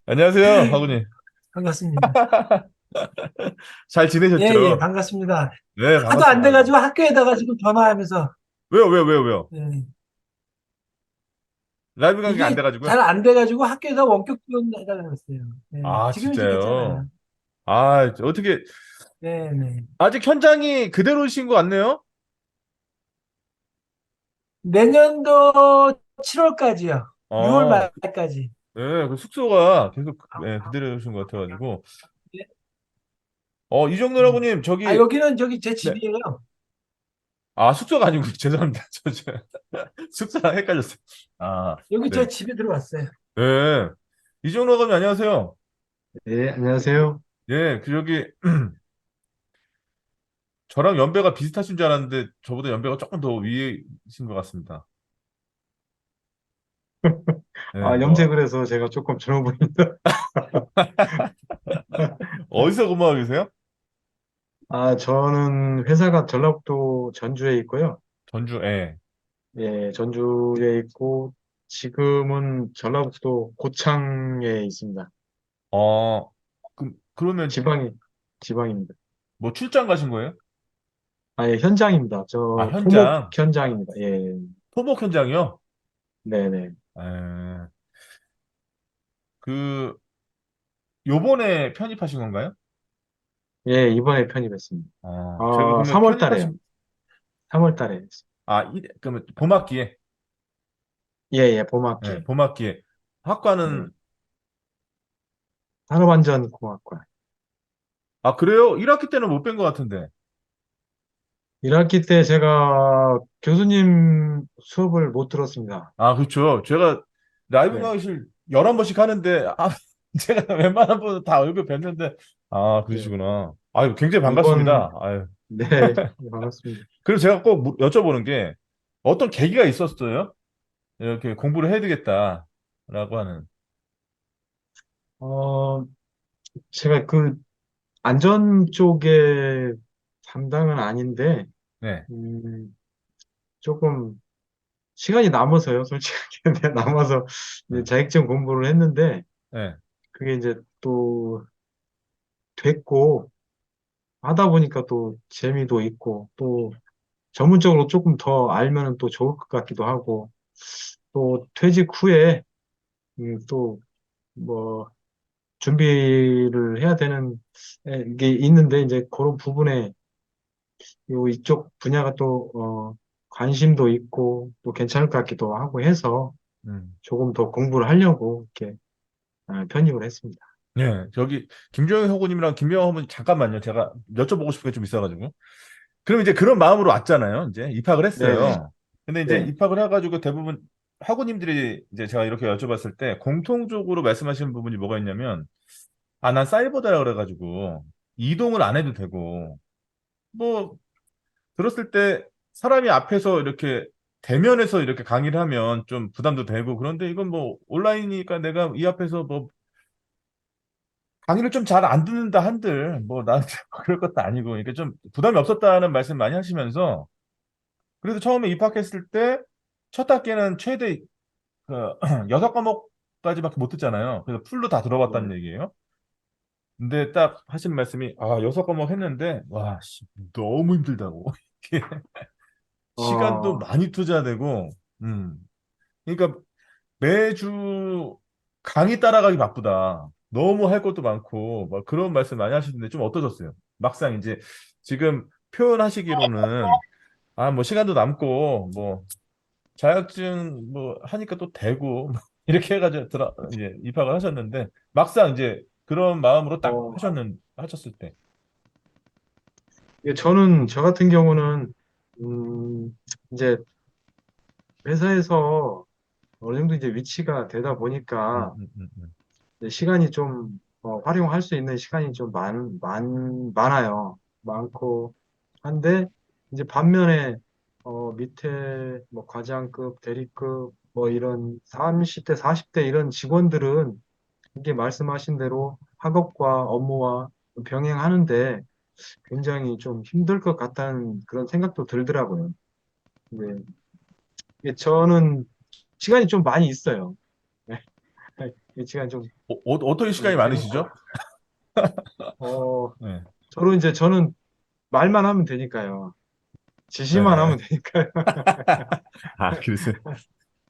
안녕하세요, 하구님. 반갑습니다. 잘 예, 예, 지내셨죠? 반갑습니다. 네, 하도 안 반갑습니다. 돼가지고 학교에다가 지금 전화하면서, 왜요? 예, 라이브 관계가 안 이게 돼가지고요? 잘 안 돼가지고 학교에다 원격 지원 해달라고 했어요. 예, 아, 지금 이제 진짜요? 괜찮아요. 아, 어떻게, 네, 네. 아직 현장이 그대로이신 것 같네요? 내년도 7월까지요. 6월 어, 말까지. 네, 그 숙소가 계속 네, 그대로이신 것 같아가지고. 예, 이정렬 예. 하구님, 아, 저기, 여기는 저기 제 네. 집이에요. 아, 숙소가 아니고, 죄송합니다. 숙소랑 헷갈렸어요. 아, 여기 저 네. 집에 들어왔어요. 네. 이정렬 하구님, 안녕하세요. 네, 안녕하세요. 예, 저기, 저랑 연배가 비슷하신 줄 알았는데, 저보다 연배가 조금 더 위이신 것 같습니다. 네, 아, 뭐, 염색을 해서 제가 조금 젊어 보입니다. 어디서 근무하고 계세요? 아, 저는 회사가 전라북도 전주에 있고요. 전주, 예. 예, 전주에 있고, 지금은 전라북도 고창에 있습니다. 어, 그러면 지방이, 지방입니다. 뭐 출장 가신 거예요? 아, 예, 현장입니다. 아, 저 토목 현장. 현장입니다. 예, 토목 현장이요? 네네. 에, 그, 요번에 편입하신 건가요? 예, 이번에 편입했습니다. 제가 그러면 3월 달에요. 편입하신, 3월 달에. 그러면 봄학기에, 예, 예, 예, 봄학기. 봄학기에. 예, 학과는, 산업안전공학과. 아, 그래요? 1학기 때는 못 뵌 것 같은데. 1학기 때 제가 교수님 수업을 못 들었습니다. 아, 그렇죠. 제가 라이브 네. 강의실 11번씩 하는데, 제가 웬만한 분은 다 얼굴 뵀는데, 아, 네. 그러시구나. 아유, 굉장히 이번, 반갑습니다. 아유. 네, 반갑습니다. 그래서 제가 꼭 여쭤보는 게 어떤 계기가 있었어요? 이렇게 공부를 해야 되겠다라고 하는. 어, 제가 그 안전 쪽에 담당은 아닌데, 네, 음, 조금 시간이 남아서요, 솔직하게. 남아서 이제 네, 자격증 공부를 했는데, 네. 그게 이제 또 됐고, 하다 보니까 또 재미도 있고, 또 전문적으로 조금 더 알면은 또 좋을 것 같기도 하고, 또 퇴직 후에, 또 뭐, 준비를 해야 되는 게 있는데 이제 그런 부분에 이쪽 분야가 또 관심도 있고 또 괜찮을 것 같기도 하고 해서 음. 조금 더 공부를 하려고 이렇게 편입을 했습니다. 네, 저기 김종현 호구님이랑 김명호 분 잠깐만요. 제가 여쭤보고 싶은 게 좀 있어가지고. 그럼 이제 그런 마음으로 왔잖아요. 이제 입학을 네네. 했어요. 근데 이제 네. 입학을 해가지고 대부분 학우님들이 이제 제가 이렇게 여쭤봤을 때 공통적으로 말씀하시는 부분이 뭐가 있냐면, 아, 난 사이버대라 그래가지고 이동을 안 해도 되고, 뭐 들었을 때 사람이 앞에서 이렇게 대면에서 이렇게 강의를 하면 좀 부담도 되고, 그런데 이건 뭐 온라인이니까 내가 이 앞에서 뭐 강의를 좀 잘 안 듣는다 한들 뭐 나한테 그럴 것도 아니고, 이게 좀 부담이 없었다는 말씀 많이 하시면서, 그래도 처음에 입학했을 때 첫 학기는 최대 그 6과목까지밖에 못 듣잖아요. 그래서 풀로 다 네. 들어봤다는 얘기예요. 근데 딱 하신 말씀이, 아, 6과목 했는데 와, 씨, 너무 힘들다고. 이게 시간도 어, 많이 투자되고, 음. 그러니까 매주 강의 따라가기 바쁘다. 너무 할 것도 많고, 막 그런 말씀 많이 하시는데 좀 어떠셨어요? 막상 이제 지금 표현하시기로는, 아, 뭐 시간도 남고, 뭐 자격증 뭐 하니까 또 되고, 이렇게 해가지고 이제 입학을 하셨는데, 막상 이제 그런 마음으로 딱 어, 하셨을 때. 예, 저 같은 경우는 이제 회사에서 어느 정도 이제 위치가 되다 음, 보니까 음, 음, 음. 이제 시간이 좀 활용할 수 있는 시간이 좀 많아요. 많고 한데 이제 반면에 밑에 뭐 과장급, 대리급 뭐 이런 30대, 40대 이런 직원들은 이게 말씀하신 대로 학업과 업무와 병행하는데 굉장히 좀 힘들 것 같다는 그런 생각도 들더라고요. 근데 이게 저는 시간이 좀 많이 있어요. 이 시간이 좀 어떤 시간이 많으시죠? 재밌고, 어, 네. 저는 말만 하면 되니까요. 지시만 하면 네. 되니까요. 아, 그러세요?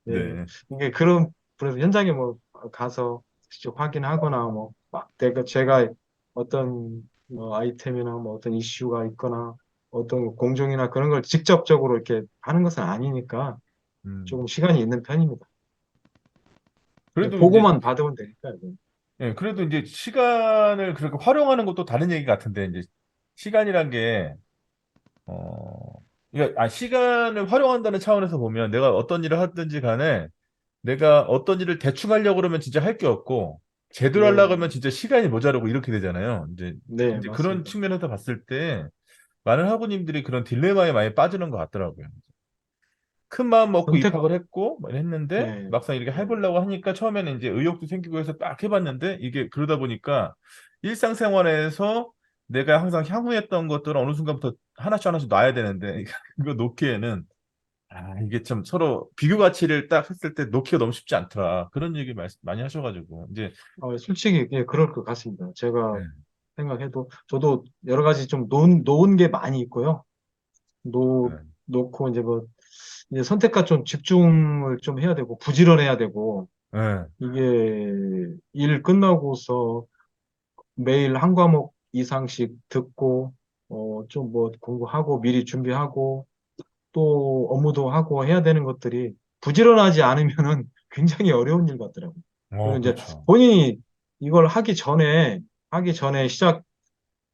예. 네. 이게 그래서 현장에 뭐 가서 직접 확인하거나 뭐, 막 제가 어떤 뭐 아이템이나 뭐 어떤 이슈가 있거나 어떤 공정이나 그런 걸 직접적으로 이렇게 하는 것은 아니니까 음. 조금 시간이 있는 편입니다. 그냥 그래도 이제, 보고만 받으면 되니까요. 예, 그래도 이제 시간을 그렇게 활용하는 것도 다른 얘기 같은데, 이제 시간이란 게, 그러니까, 시간을 활용한다는 차원에서 보면 내가 어떤 일을 하든지 간에 내가 어떤 일을 대충 하려고 그러면 진짜 할 게 없고, 제대로 하려고 네, 하면 진짜 시간이 모자라고 이렇게 되잖아요. 네, 이제 그런 맞습니다. 측면에서 봤을 때, 많은 학우님들이 그런 딜레마에 많이 빠지는 것 같더라고요. 큰 마음 먹고 선택, 입학을 했고 막 했는데 네, 막상 이렇게 네. 해보려고 하니까 처음에는 이제 의욕도 생기고 해서 딱 해봤는데 이게 그러다 보니까 일상생활에서 내가 항상 향후했던 것들을 어느 순간부터 하나씩 하나씩 놔야 되는데 이거 놓기에는 이게 좀 서로 비교 가치를 딱 했을 때 놓기가 너무 쉽지 않더라 그런 얘기 많이 하셔가지고 이제 솔직히 예, 그럴 것 같습니다. 네, 제가 생각해도 저도 여러 가지 좀 놓은 게 많이 있고요. 네, 놓고 이제 뭐 이제 선택과 좀 집중을 좀 해야 되고 부지런해야 되고 네, 이게 일 끝나고서 매일 한 과목 이상씩 듣고 좀 뭐 공부하고 미리 준비하고 또 업무도 하고 해야 되는 것들이 부지런하지 않으면은 굉장히 어려운 일 같더라고요. 그리고 이제 그렇죠. 본인이 이걸 하기 전에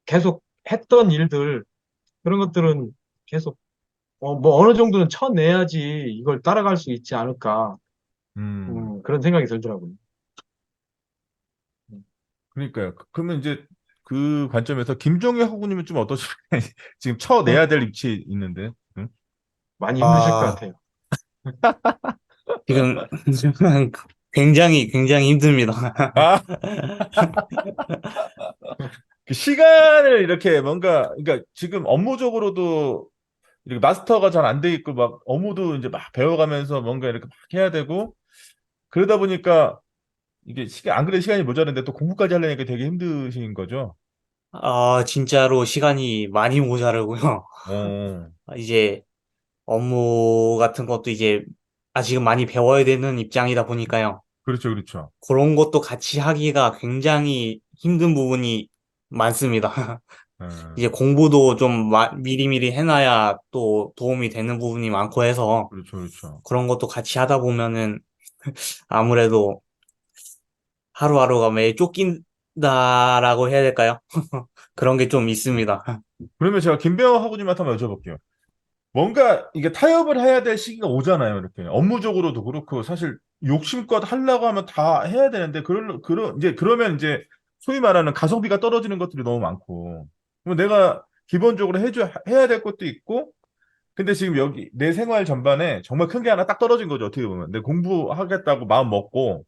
계속 했던 일들 그런 것들은 계속 뭐 어느 정도는 쳐내야지 이걸 따라갈 수 있지 않을까. 음, 그런 생각이 들더라고요. 음. 그러니까요. 그러면 이제 그 관점에서 김종희 학우님은 좀 어떠실까요? 지금 쳐내야 될 위치에 있는데. 응? 많이 힘드실 것 아, 같아요. 지금 굉장히 굉장히 힘듭니다. 아, 그 시간을 이렇게 뭔가, 그러니까 지금 업무적으로도 이렇게 마스터가 잘 안 돼 있고, 막 업무도 이제 막 배워가면서 뭔가 이렇게 막 해야 되고, 그러다 보니까 이게 안 그래도 시간이 모자란데 또 공부까지 하려니까 되게 힘드신 거죠? 진짜로 시간이 많이 모자르고요. 어, 이제 업무 같은 것도 이제 아직은 많이 배워야 되는 입장이다 보니까요. 그렇죠, 그렇죠. 그런 것도 같이 하기가 굉장히 힘든 부분이 많습니다. 이제 어, 공부도 좀 미리미리 해놔야 또 도움이 되는 부분이 많고 해서 그렇죠, 그렇죠. 그런 것도 같이 하다 보면은 아무래도 하루하루가 매일 쫓긴다라고 해야 될까요? 그런 게 좀 있습니다. 그러면 제가 김배워 학우님한테 한번 여쭤볼게요. 뭔가 이게 타협을 해야 될 시기가 오잖아요. 이렇게 업무적으로도 그렇고 사실 욕심껏 하려고 하면 다 해야 되는데 이제 그러면 이제 소위 말하는 가성비가 떨어지는 것들이 너무 많고 그럼 내가 기본적으로 해야 될 것도 있고 근데 지금 여기 내 생활 전반에 정말 큰 게 하나 딱 떨어진 거죠. 어떻게 보면 내 공부하겠다고 마음 먹고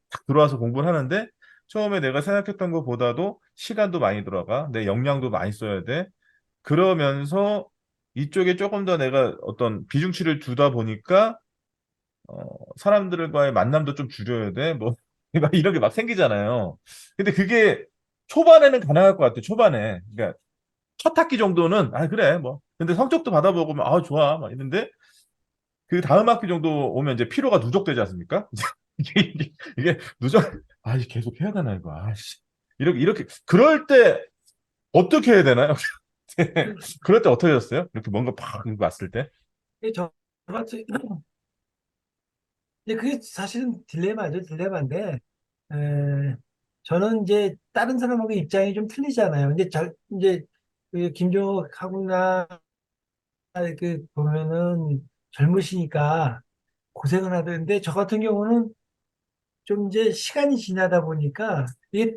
딱 들어와서 공부를 하는데 처음에 내가 생각했던 것보다도 시간도 많이 들어가 내 역량도 많이 써야 돼. 그러면서 이쪽에 조금 더 내가 어떤 비중치를 두다 보니까 어, 사람들과의 만남도 좀 줄여야 돼. 뭐 막 이런 게 막 생기잖아요. 근데 그게 초반에는 가능할 것 같아. 초반에. 그러니까 첫 학기 정도는 그래 뭐. 근데 성적도 받아보고 좋아 막 이런데 그 다음 학기 정도 오면 이제 피로가 누적되지 않습니까? 이게 누적 이게 계속 해야 되나 이거. 씨. 이렇게 그럴 때 어떻게 해야 되나요? 그럴 때 어떻게 하셨어요? 이렇게 뭔가 팍 이렇게 왔을 때? 저같이 근데 그게 사실은 딜레마죠, 딜레마인데, 에, 저는 이제 다른 사람하고 입장이 좀 틀리잖아요. 이제 그 김종욱하고나 그 보면은 젊으시니까 고생을 하던데 저 같은 경우는 좀 이제 시간이 지나다 보니까 이게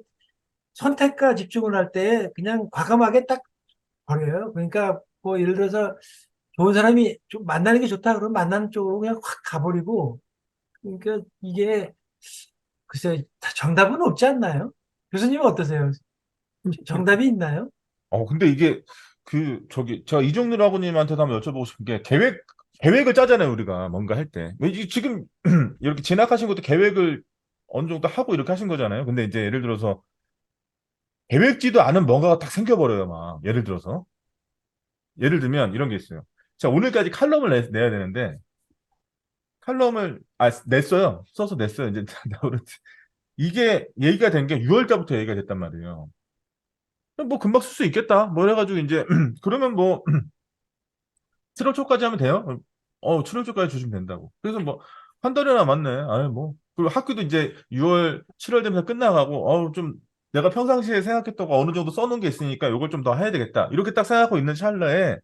선택과 집중을 할 때 그냥 과감하게 딱 버려요. 그러니까 뭐 예를 들어서 좋은 사람이 좀 만나는 게 좋다 그러면 만나는 쪽으로 그냥 확 가버리고 그러니까 이게 글쎄 다 정답은 없지 않나요? 교수님은 어떠세요? 정답이 있나요? 근데 이게 제가 이종률 아버님한테도 한번 여쭤보고 싶은 게 계획을 짜잖아요, 우리가 뭔가 할 때. 왜 지금 이렇게 진학하신 것도 계획을 어느 정도 하고 이렇게 하신 거잖아요. 근데 이제 예를 들어서 계획지도 않은 뭔가가 딱 생겨버려요, 막. 예를 들어서. 예를 들면 이런 게 있어요. 자, 오늘까지 칼럼을 내야 되는데, 칼럼을, 냈어요. 써서 냈어요. 이제, 이게 얘기가 된 게 6월 달부터 얘기가 됐단 말이에요. 뭐 금방 쓸 수 있겠다. 뭐 해가지고 이제, 그러면 뭐, 7월 초까지 하면 돼요? 7월 초까지 주시면 된다고. 그래서 뭐, 한 달이나 남았네. 아유, 뭐. 그리고 학교도 이제 6월, 7월 되면서 끝나가고, 좀, 내가 평상시에 생각했던 거 어느 정도 써놓은 게 있으니까 이걸 좀 더 해야 되겠다. 이렇게 딱 생각하고 있는 찰나에,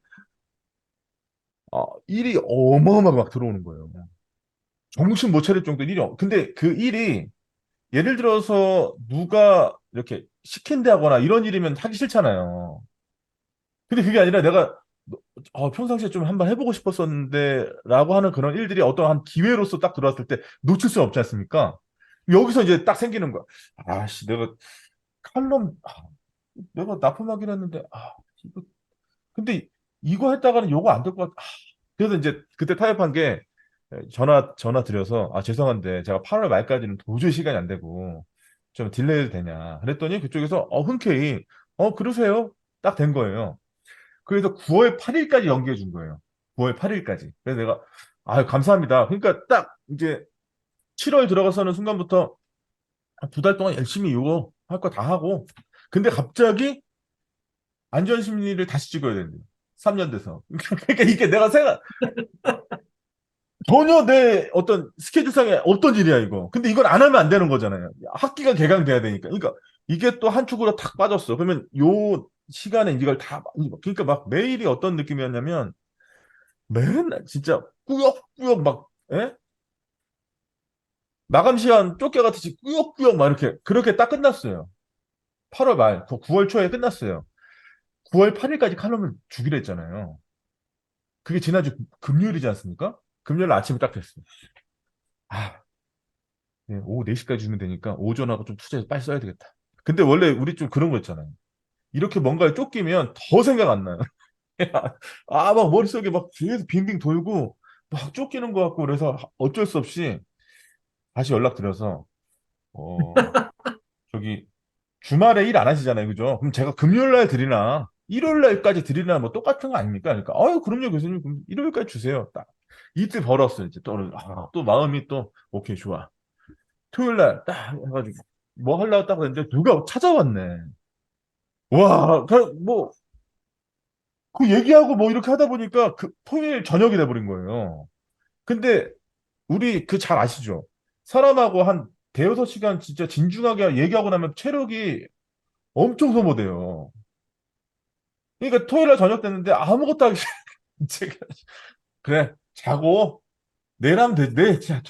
일이 어마어마하게 막 들어오는 거예요. 정신 못 차릴 정도 일이, 근데 그 일이, 예를 들어서 누가 이렇게 시킨다거나 이런 일이면 하기 싫잖아요. 근데 그게 아니라 내가 평상시에 좀 한번 해보고 싶었었는데 라고 하는 그런 일들이 어떠한 기회로서 딱 들어왔을 때 놓칠 수 없지 않습니까? 여기서 이제 딱 생기는 거야. 아씨, 내가 칼럼 내가 납품하기로 했는데 이거 근데 이거 했다가는 요거 안 될 것 같아. 그래서 이제 그때 타협한 게 전화 드려서 죄송한데 제가 8월 말까지는 도저히 시간이 안 되고 좀 딜레이 되냐 그랬더니 그쪽에서 흔쾌히 그러세요. 딱 된 거예요. 그래서 9월 8일까지 연기해 준 거예요. 9월 8일까지. 그래서 내가, 감사합니다. 그러니까 딱 이제 7월 들어가서는 순간부터 2달 동안 열심히 이거 할 거 다 하고. 근데 갑자기 안전심리를 다시 찍어야 된대요. 3년 돼서. 그러니까 이게 내가 전혀 내 어떤 스케줄상에 없던 일이야, 이거. 근데 이걸 안 하면 안 되는 거잖아요. 학기가 개강돼야 되니까. 그러니까 이게 또 한 축으로 탁 빠졌어. 그러면 요 시간에 이걸 그러니까 막 매일이 어떤 느낌이었냐면, 맨날 진짜 꾸역꾸역 막 마감 시간 쫓겨가듯이 꾸역꾸역 막 이렇게 그렇게 딱 끝났어요. 8월 말, 9월 초에 끝났어요. 9월 8일까지 칼럼을 주기로 했잖아요. 그게 지난주 금요일이지 않습니까? 금요일 아침에 딱 됐어요. 아, 오후 4시까지 주면 되니까 오전하고 좀 투자해서 빨리 써야 되겠다. 근데 원래 우리 좀 그런 거 있잖아요. 이렇게 뭔가에 쫓기면 더 생각 안 나요. 막 머릿속에 막 계속 빙빙 돌고 막 쫓기는 것 같고 그래서 어쩔 수 없이 다시 연락드려서 어, 저기 주말에 일 안 하시잖아요. 그죠? 그럼 제가 금요일 날 드리나 일요일 날까지 드리나 뭐 똑같은 거 아닙니까? 그러니까 그럼요 교수님 그럼 일요일까지 주세요. 딱 이틀 벌었어요. 이제 또 마음이 또 오케이 좋아. 토요일 날 딱 해가지고 뭐 하려고 딱 했는데 누가 찾아왔네. 와, 그 얘기하고 뭐 이렇게 하다 보니까 그 토요일 저녁이 돼버린 거예요. 근데 우리 그 잘 아시죠? 사람하고 한 대여섯 시간 진짜 진중하게 얘기하고 나면 체력이 엄청 소모돼요. 그러니까 토요일 날 저녁 됐는데 아무것도 하기 싫어. 제가 그래 자고 내일 하면 돼. 진짜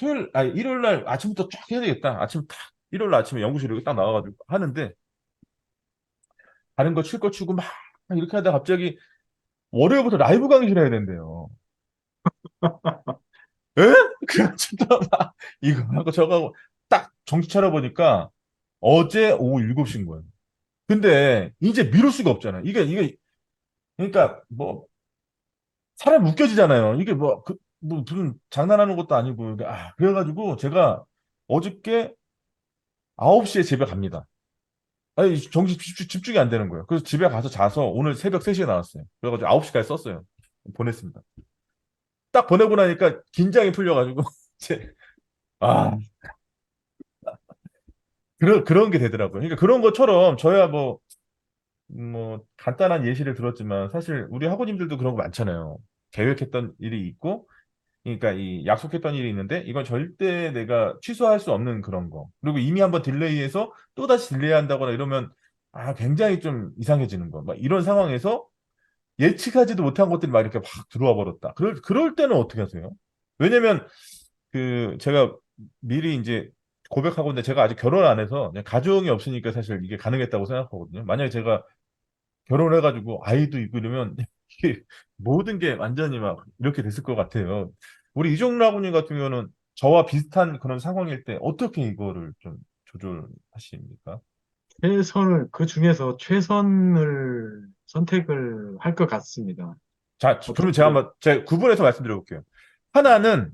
일요일 날 아침부터 쫙 해야 되겠다. 일요일 날 아침에 연구실에 딱 나와가지고 하는데 다른 거 칠 거 치고 막 이렇게 하다가 갑자기 월요일부터 라이브 강의를 해야 된대요. 에? 그래가지고 막 이거 하고 저거 하고 딱 정신 차려보니까 어제 오후 7시인 거예요. 근데 이제 미룰 수가 없잖아요. 이게 그러니까 뭐 사람 웃겨지잖아요. 이게 뭐 무슨 장난하는 것도 아니고 그래가지고 제가 어저께 9시에 집에 갑니다. 아니 집중이 안 되는 거예요. 그래서 집에 가서 자서 오늘 새벽 3시에 나왔어요. 그래가지고 9시까지 썼어요. 보냈습니다. 딱 보내고 나니까 긴장이 풀려가지고 이제 아 그런 게 되더라고요. 그러니까 그런 것처럼 저야 뭐 간단한 예시를 들었지만 사실 우리 학우님들도 그런 거 많잖아요. 계획했던 일이 있고 그러니까 이 약속했던 일이 있는데 이건 절대 내가 취소할 수 없는 그런 거. 그리고 이미 한번 딜레이해서 또다시 딜레이한다거나 이러면 굉장히 좀 이상해지는 거. 막 이런 상황에서 예측하지도 못한 것들이 막 이렇게 확 들어와 버렸다. 그럴 때는 어떻게 하세요? 왜냐면 제가 미리 이제 고백하고 있는데 제가 아직 결혼 안 해서 그냥 가정이 없으니까 사실 이게 가능했다고 생각하거든요. 만약에 제가 결혼을 해가지고 아이도 있고 이러면 이게 모든 게 완전히 막 이렇게 됐을 것 같아요. 우리 이종라군님 같은 경우는 저와 비슷한 그런 상황일 때 어떻게 이거를 좀 조절하십니까? 그 중에서 최선을 선택을 할 것 같습니다. 자, 그러면 제가 어떻게, 한번 제가 구분해서 말씀드려 볼게요. 하나는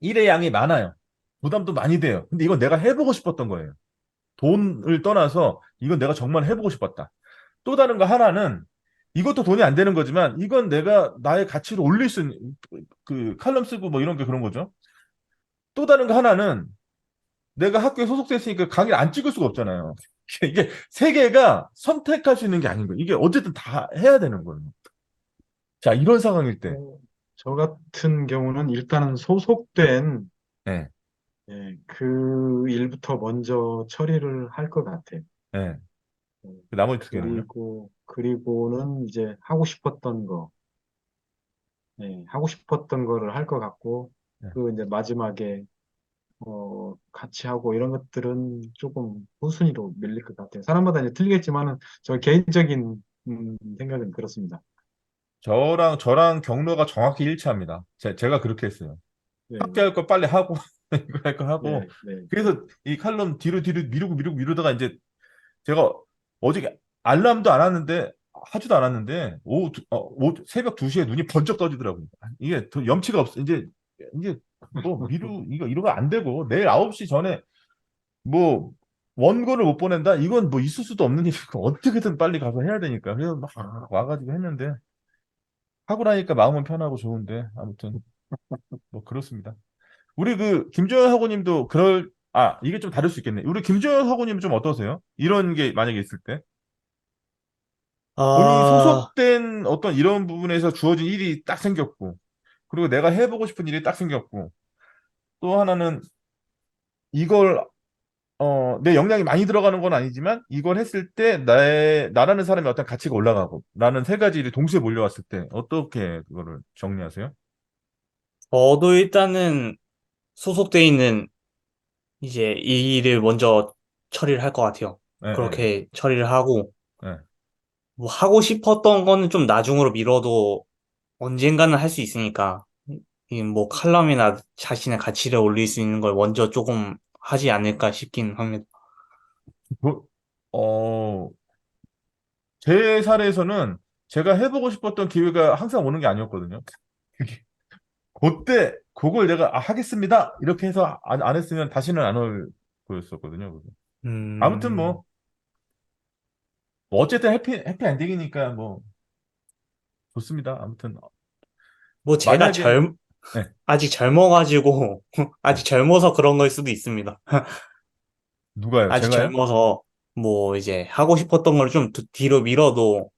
일의 양이 많아요. 부담도 많이 돼요. 근데 이건 내가 해보고 싶었던 거예요. 돈을 떠나서 이건 내가 정말 해보고 싶었다. 또 다른 거 하나는 이것도 돈이 안 되는 거지만 이건 내가 나의 가치를 올릴 수 있는 그 칼럼 쓰고 뭐 이런 게 그런 거죠. 또 다른 거 하나는 내가 학교에 소속돼 있으니까 강의를 안 찍을 수가 없잖아요. 이게 세 개가 선택할 수 있는 게 아닌 거예요. 이게 어쨌든 다 해야 되는 거예요. 자, 이런 상황일 때. 저 같은 경우는 일단은 소속된 네, 그 일부터 먼저 처리를 할 것 같아요. 네. 예, 그 나머지 두 개는요? 그리고는 이제 하고 싶었던 거, 하고 싶었던 거를 할 것 같고, 네. 그 이제 마지막에 같이 하고 이런 것들은 조금 후순위로 밀릴 것 같아요. 사람마다 이제 틀리겠지만은 저 개인적인 생각은 그렇습니다. 저랑 경로가 정확히 일치합니다. 제가 그렇게 했어요. 네, 학교 할 거 빨리 하고, 이거 할 거 하고. 네, 네, 그래서 이 칼럼 뒤로 미루다가 이제 제가 어제 알람도 안 왔는데, 하지도 않았는데, 새벽 2시에 눈이 번쩍 떠지더라고요. 이게 더 염치가 없어. 이제 뭐 이러면 안 되고, 내일 9시 전에 뭐 원고를 못 보낸다? 이건 뭐 있을 수도 없는 일이고, 어떻게든 빨리 가서 해야 되니까. 그래서 막 와가지고 했는데, 하고 나니까 마음은 편하고 좋은데, 아무튼, 뭐 그렇습니다. 우리 그 김조현 학우님도 이게 좀 다를 수 있겠네. 우리 김조현 학우님 좀 어떠세요? 이런 게 만약에 있을 때 본인이 아, 소속된 어떤 이런 부분에서 주어진 일이 딱 생겼고, 그리고 내가 해보고 싶은 일이 딱 생겼고, 또 하나는 이걸 내 역량이 많이 들어가는 건 아니지만 이걸 했을 때 나라는 사람의 어떤 가치가 올라가고 라는 세 가지 일이 동시에 몰려왔을 때 어떻게 그거를 정리하세요? 저도 일단은 소속돼 있는 이제 이 일을 먼저 처리를 할 것 같아요. 예, 예, 그렇게 처리를 하고, 예. 뭐 하고 싶었던 거는 좀 나중으로 미뤄도 언젠가는 할 수 있으니까, 이 뭐 칼럼이나 자신의 가치를 올릴 수 있는 걸 먼저 조금 하지 않을까 싶긴 합니다. 뭐, 어, 제 사례에서는 제가 해보고 싶었던 기회가 항상 오는 게 아니었거든요. 그게 그때 그걸 내가 하겠습니다 이렇게 해서 안 했으면 다시는 안 올 거였었거든요. 그게. 아무튼 음, 뭐 어쨌든 해피 엔딩이니까 뭐 좋습니다. 아무튼 뭐 제가 만약에 네, 아직 젊어가지고, 네. 아직 젊어서 그런 걸 수도 있습니다. 누가요? 아직 제가요? 젊어서 뭐 이제 하고 싶었던 걸 좀 뒤로 미뤄도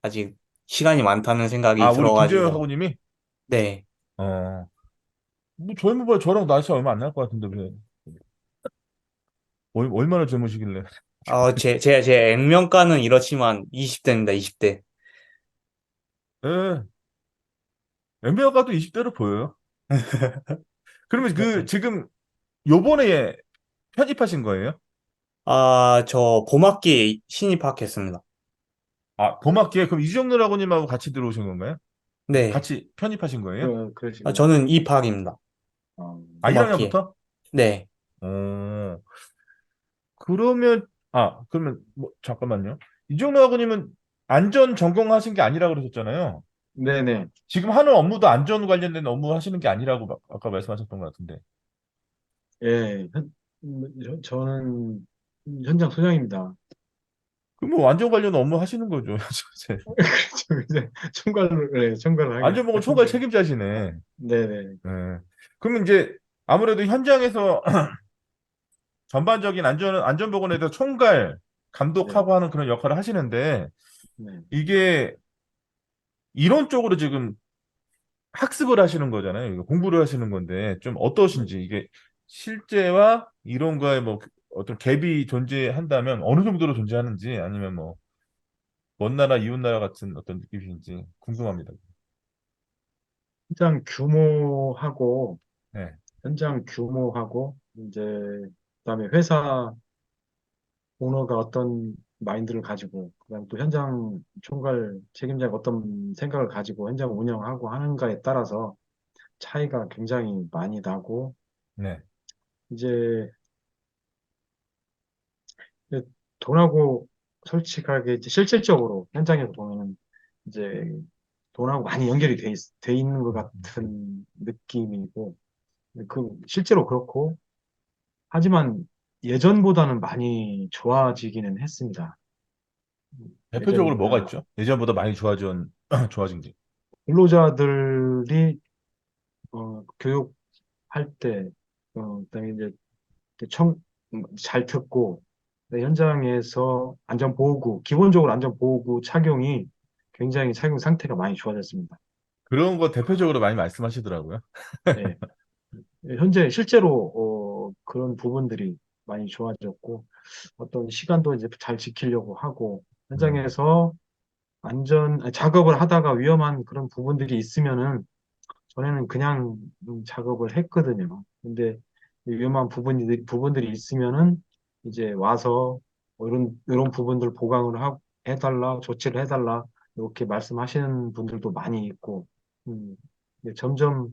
아직 시간이 많다는 생각이 아, 우리 김재현 들어가지고, 학우님이 네. 어, 뭐 젊은 저랑 나이 차 얼마 안 날 것 같은데 왜 얼마나 젊으시길래? 제 액면가는 이렇지만 20대입니다, 20대. 예, MBA가도 20대로 보여요. 그러면 그 지금 요번에 편입하신 거예요? 아, 저 봄학기에 신입학했습니다. 아, 봄학기에 그럼 이정렬 학우님하고 같이 들어오신 건가요? 네. 같이 편입하신 거예요? 그러시구나. 저는 입학입니다. 어, 아, 봄학기에. 1학년부터? 네. 어, 그러면 뭐 잠깐만요. 이정렬 학우님은 안전 전공하신 게 아니라 그러셨잖아요. 네네. 지금 하는 업무도 안전 관련된 업무 하시는 게 아니라고 아까 말씀하셨던 것 같은데. 예, 저는 현장 소장입니다. 그럼 뭐 안전 관련 업무 하시는 거죠. 저 이제 총괄을 안전보건 총괄 하겠는데. 책임자시네. 네네. 네. 그러면 이제 아무래도 현장에서 전반적인 안전보건에 대해서 총괄 네. 감독하고 하는 그런 역할을 하시는데 네. 이게 이론 쪽으로 지금 학습을 하시는 거잖아요. 이거 공부를 하시는 건데 좀 네. 어떠신지 이게 실제와 이론과의 뭐 어떤 갭이 존재한다면 어느 정도로 존재하는지 아니면 뭐 먼 나라 이웃 나라 같은 어떤 느낌인지 궁금합니다. 현장 규모하고, 네. 현장 규모하고, 이제, 그다음에 회사 오너가 어떤 마인드를 가지고, 그다음 또 현장 총괄 책임자가 어떤 생각을 가지고 현장 운영하고 하는가에 따라서 차이가 굉장히 많이 나고, 네. 이제 돈하고 솔직하게 이제 실질적으로 현장에서 보면은 이제 돈하고 많이 연결이 돼 있는 것 같은 느낌이고, 실제로 그렇고, 하지만 예전보다는 많이 좋아지기는 했습니다. 대표적으로 예전, 뭐가 있죠? 예전보다 많이 좋아진, 좋아진 게. 근로자들이, 교육할 때, 그다음에 이제 잘 듣고, 네, 현장에서 기본적으로 안전보호구 착용이 굉장히 착용 상태가 많이 좋아졌습니다. 그런 거 대표적으로 많이 말씀하시더라고요. 예. 현재 실제로 그런 부분들이 많이 좋아졌고 어떤 시간도 이제 잘 지키려고 하고 음, 현장에서 작업을 하다가 위험한 그런 부분들이 있으면은 전에는 그냥 작업을 했거든요. 근데 이 위험한 부분들이 있으면은 이제 와서 이런 부분들 해달라, 조치를 해달라, 이렇게 말씀하시는 분들도 많이 있고, 음, 이제 점점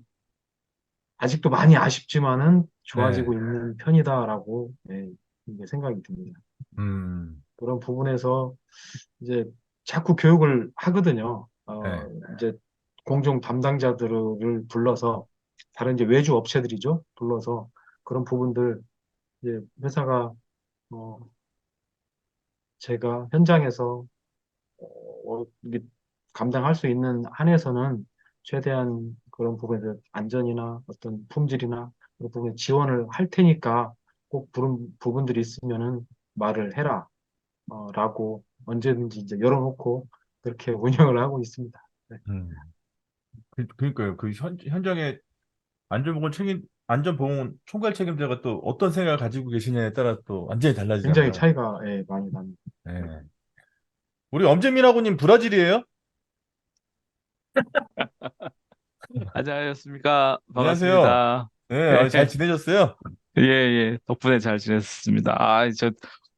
아직도 많이 아쉽지만은 네. 좋아지고 있는 편이다라고, 예, 이게 생각이 듭니다. 음, 그런 부분에서 이제 자꾸 교육을 하거든요. 네. 이제 공정 담당자들을 불러서 다른 이제 외주 업체들이죠. 불러서 그런 부분들 이제 회사가 어, 제가 현장에서 이게 감당할 수 있는 한에서는 최대한 그런 부분에 안전이나 어떤 품질이나 그런 부분에 지원을 할 테니까 꼭 그런 부분들이 있으면은 말을 해라. 라고 언제든지 이제 열어놓고 그렇게 운영을 하고 있습니다. 네. 음. 그러니까요. 그 현장에 안전보건 총괄 책임자가 또 어떤 생각을 가지고 계시냐에 따라 또 완전히 굉장히 달라지잖아요. 차이가 예, 많이 납니다. 네. 네. 우리 엄재민하고님 브라질이에요? 안녕하셨습니까? 안녕하세요. 반갑습니다. 네, 예, 잘 지내셨어요? 예. 덕분에 잘 지냈습니다.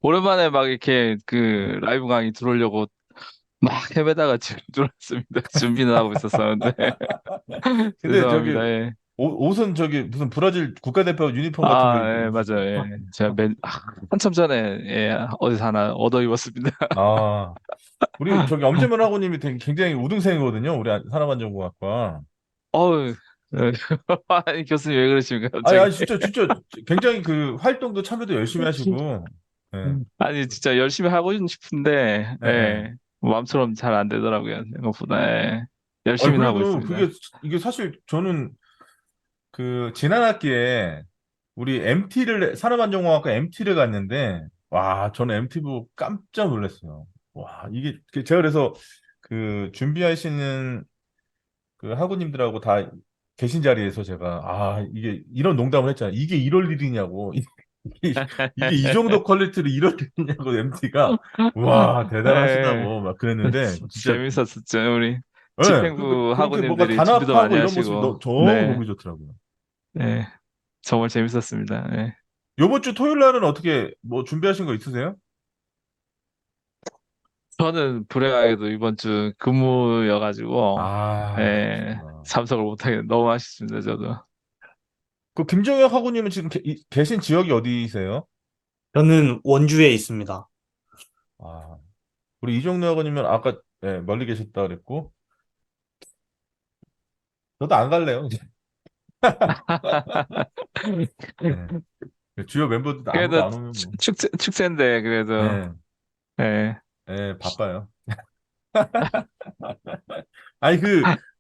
오랜만에 막 이렇게 그 라이브 강의 들어오려고 막 헤매다가 지금 들어왔습니다. 준비는 하고 있었었는데. 근데 저기 죄송합니다. 예. 옷은 저기 무슨 브라질 국가대표 유니폼 같은 거 입고 예, 맞아요. 오셨어요. 예. 제가 한참 전에, 예, 어디서 하나 얻어 입었습니다. 아, 우리 저기 엄재민하고님이 되게 굉장히 우등생이거든요. 우리 산업안전공학과. 어우, 예. 아니, 교수님 왜 그러십니까, 아니, 갑자기? 아니, 진짜 굉장히 그 활동도 참여도 열심히 하시고, 예, 아니, 진짜 열심히 하고 싶은데, 예, 예. 예. 마음처럼 잘 안 되더라고요. 생각보다. 예. 아니, 열심히는 하고 그래도 있습니다. 이게 사실 저는 그 지난 학기에 우리 산업안전공학과 MT를 갔는데, 와, 저는 MT 보고 깜짝 놀랐어요. 와, 제가 그래서 그 준비하시는 그 학우님들하고 다 계신 자리에서 제가, 이게 이런 농담을 했잖아요. 이게 이럴 일이냐고. 이게 이 정도 퀄리티로 이럴 일이냐고, MT가. 와, 예, 대단하시다고 막 그랬는데, 진짜, 재밌었었죠. 우리 예, 집행부 그렇게 뭐가 학우님들이 준비도 많이 단합하고 이런 모습이 하시고, 너무 네, 보기 좋더라고요. 네, 정말 재밌었습니다. 네. 요번 주 토요일 날은 어떻게 뭐 준비하신 거 있으세요? 저는 불행하게도 이번 주 근무여가지고, 예, 그러시구나. 참석을 못하게 너무 아쉽습니다. 저도. 그 김정혁 학우님은 지금 계신 지역이 어디세요? 저는 원주에 있습니다. 아, 우리 이종래 학우님은 아까 멀리 계셨다 그랬고, 저도 안 갈래요, 이제. 예. 주요 멤버들도 아무도 그래도 안 오면 뭐. 축제인데, 그래도, 예, 예. 바빠요. 아니,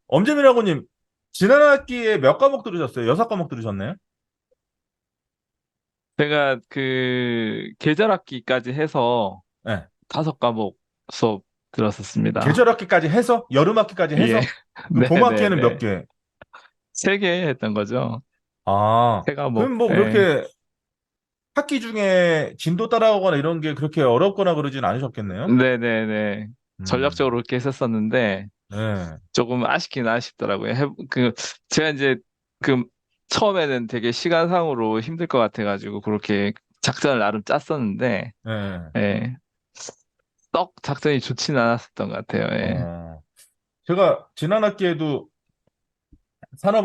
엄재민 학우님, 지난 학기에 몇 과목 들으셨어요? 6과목 들으셨나요? 제가 그 계절 학기까지 해서 예. 5과목 수업 들었었습니다. 계절 학기까지 해서? 여름 학기까지 예, 해서? 그럼 봄 학기에는 몇 네네네. 개? 3개 했던 거죠. 아, 세 과목. 그럼 뭐 예. 그렇게 학기 중에 진도 따라오거나 이런 게 그렇게 어렵거나 그러진 않으셨겠네요? 네네네. 음, 전략적으로 그렇게 했었었는데, 네, 조금 아쉽긴 아쉽더라고요. 제가 이제, 그, 처음에는 되게 시간상으로 힘들 것 같아가지고, 그렇게 작전을 나름 짰었는데, 네. 예. 썩 작전이 좋지는 않았었던 것 같아요. 예. 어, 제가 지난 학기에도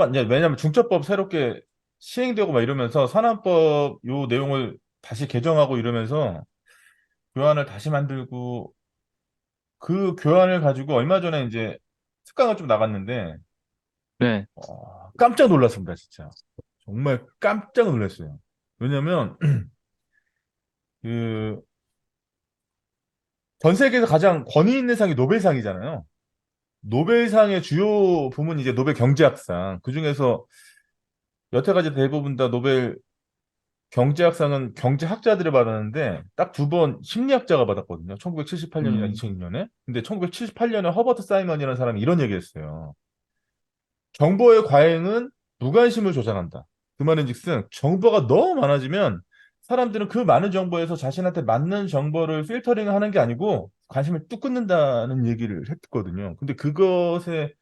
이제 왜냐면 중첩법 새롭게 시행되고 막 이러면서 산업법 요 내용을 다시 개정하고 이러면서 교환을 다시 만들고 그 교환을 가지고 얼마 전에 이제 특강을 좀 나갔는데 네. 깜짝 놀랐습니다, 진짜. 정말 깜짝 놀랐어요. 왜냐면 그 전 세계에서 가장 권위 있는 상이 노벨상이잖아요. 노벨상의 주요 부문이 이제 노벨 경제학상. 그중에서 여태까지 대부분 다 노벨 경제학상은 경제학자들이 받았는데 딱 두 번 심리학자가 받았거든요. 1978년이나 음, 2006년에. 근데 1978년에 허버트 사이먼이라는 사람이 이런 얘기했어요. 정보의 과잉은 무관심을 조장한다. 그 말인즉슨 정보가 너무 많아지면 사람들은 그 많은 정보에서 자신한테 맞는 정보를 필터링하는 게 아니고 관심을 뚝 끊는다는 얘기를 했거든요. 근데 그것의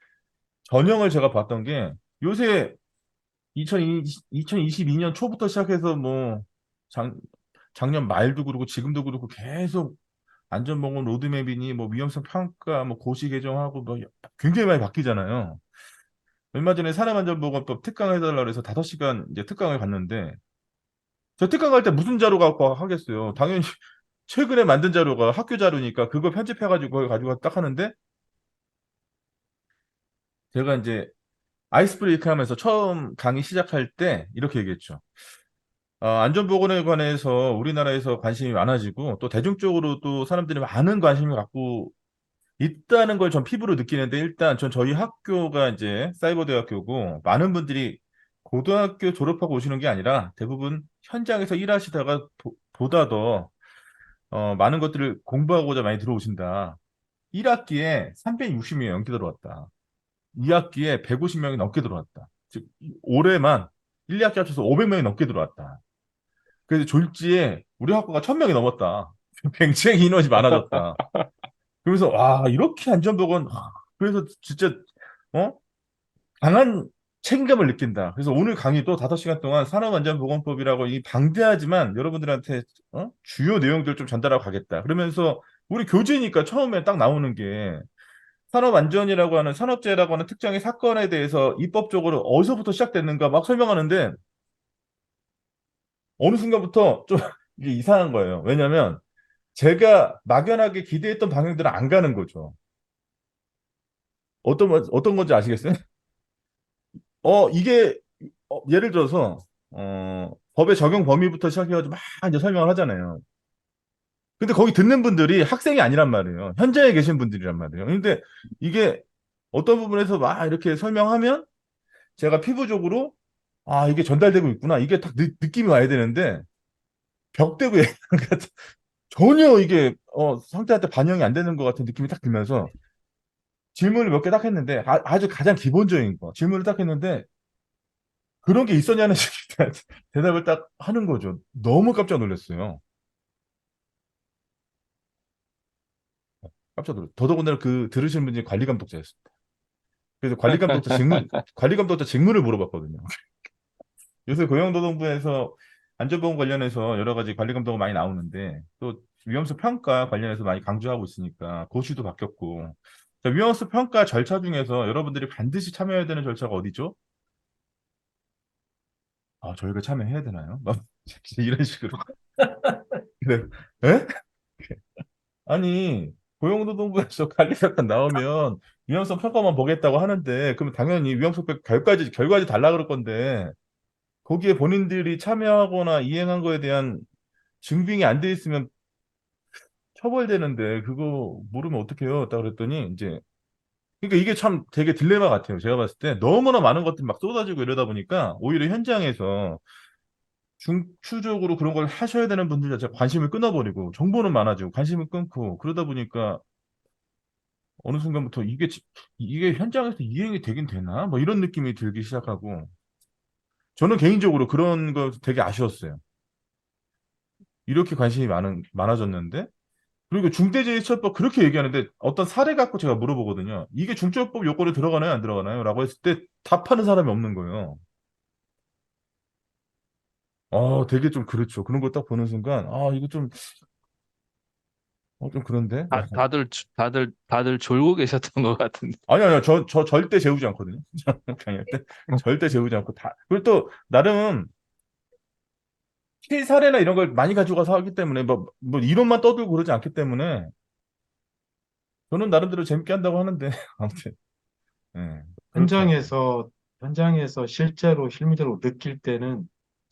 전형을 제가 봤던 게 요새 2022년 초부터 시작해서 뭐 작, 작년 말도 그렇고 지금도 그렇고 계속 안전보건 로드맵이니 뭐 위험성 평가 뭐 고시 개정하고 뭐 굉장히 많이 바뀌잖아요. 얼마 전에 산업안전보건법 특강 해달라고 해서 5시간 이제 특강을 갔는데 저 특강 갈 때 무슨 자료 갖고 하겠어요. 당연히 최근에 만든 자료가 학교 자료니까 그거 편집해가지고 그걸 가지고 딱 하는데 제가 이제 아이스 브레이크 하면서 처음 강의 시작할 때 이렇게 얘기했죠. 안전보건에 관해서 우리나라에서 관심이 많아지고 또 대중적으로 또 사람들이 많은 관심을 갖고 있다는 걸 전 피부로 느끼는데 일단 전 저희 학교가 이제 사이버 대학교고 많은 분들이 고등학교 졸업하고 오시는 게 아니라 대부분 현장에서 일하시다가 보다 더 많은 것들을 공부하고자 많이 들어오신다. 1학기에 360명이 넘게 들어왔다. 2학기에 150명이 넘게 들어왔다. 즉 올해만 1, 2학기 합쳐서 500명이 넘게 들어왔다. 그래서 졸지에 우리 학교가 1000명이 넘었다. 굉장히 인원이 많아졌다. 그러면서 와 이렇게 안전보건 그래서 진짜 어 강한 책임감을 느낀다. 그래서 오늘 강의도 5시간 동안 산업안전보건법이라고 이 방대하지만 여러분들한테 주요 내용들 좀 전달하고 가겠다. 그러면서 우리 교재니까 처음에 딱 나오는 게 산업안전이라고 하는 산업재해라고 하는 특정의 사건에 대해서 입법적으로 어디서부터 시작됐는가 막 설명하는데 어느 순간부터 좀 이게 이상한 거예요. 왜냐면 제가 막연하게 기대했던 방향들은 안 가는 거죠. 어떤 건지 아시겠어요? 이게 예를 들어서 법의 적용 범위부터 시작해가지고 막 이제 설명을 하잖아요. 근데 거기 듣는 분들이 학생이 아니란 말이에요. 현장에 계신 분들이란 말이에요. 근데 이게 어떤 부분에서 막 이렇게 설명하면 제가 피부적으로 이게 전달되고 있구나. 이게 딱 느낌이 와야 되는데 벽대고 얘기하는 것 같은 전혀 이게 상대한테 반영이 안 되는 것 같은 느낌이 딱 들면서 질문을 몇 개 딱 했는데 아주 가장 기본적인 거 질문을 딱 했는데 그런 게 있었냐는 식의 대답을 딱 하는 거죠. 너무 깜짝 놀랐어요. 깜짝 놀랐어요. 더더군다나 그 들으신 분이 관리 감독자였습니다. 그래서 관리 감독자 직무를 물어봤거든요. 요새 고용노동부에서 안전보건 관련해서 여러 가지 관리 감독이 많이 나오는데 또 위험성 평가 관련해서 많이 강조하고 있으니까 고시도 바뀌었고 자, 위험성 평가 절차 중에서 여러분들이 반드시 참여해야 되는 절차가 어디죠? 저희가 참여해야 되나요? 막 이런 식으로. 그래. 에? 아니, 고용노동부에서 관리평가 나오면 위험성 평가만 보겠다고 하는데, 그럼 당연히 위험성 평가 결과지 달라 그럴 건데, 거기에 본인들이 참여하거나 이행한 거에 대한 증빙이 안 돼 있으면 처벌되는데, 그거 모르면 어떡해요? 딱 그랬더니, 이제, 그러니까 이게 참 되게 딜레마 같아요. 제가 봤을 때 너무나 많은 것들이 막 쏟아지고 이러다 보니까, 오히려 현장에서 중추적으로 그런 걸 하셔야 되는 분들 자체 관심을 끊어버리고, 정보는 많아지고, 관심을 끊고, 그러다 보니까, 어느 순간부터 이게 현장에서 이행이 되긴 되나? 뭐 이런 느낌이 들기 시작하고 저는 개인적으로 그런 거 되게 아쉬웠어요. 이렇게 관심이 많아졌는데 그리고 중대재해처벌법 그렇게 얘기하는데 어떤 사례 갖고 제가 물어보거든요. 이게 중처벌법 요건에 들어가나요? 안 들어가나요? 라고 했을 때 답하는 사람이 없는 거예요. 되게 좀 그렇죠. 그런 걸 딱 보는 순간 이거 좀 그런데? 다들 졸고 계셨던 것 같은데. 아니요. 저 절대 재우지 않거든요. 강의할 때. 절대 재우지 않고 그리고 또 나름 실사례나 이런 걸 많이 가지고 가서 하기 때문에 뭐 이론만 떠들고 그러지 않기 때문에 저는 나름대로 재밌게 한다고 하는데 아무튼 예, 그렇게 현장에서, 현장에서 실제로 실무적으로 느낄 때는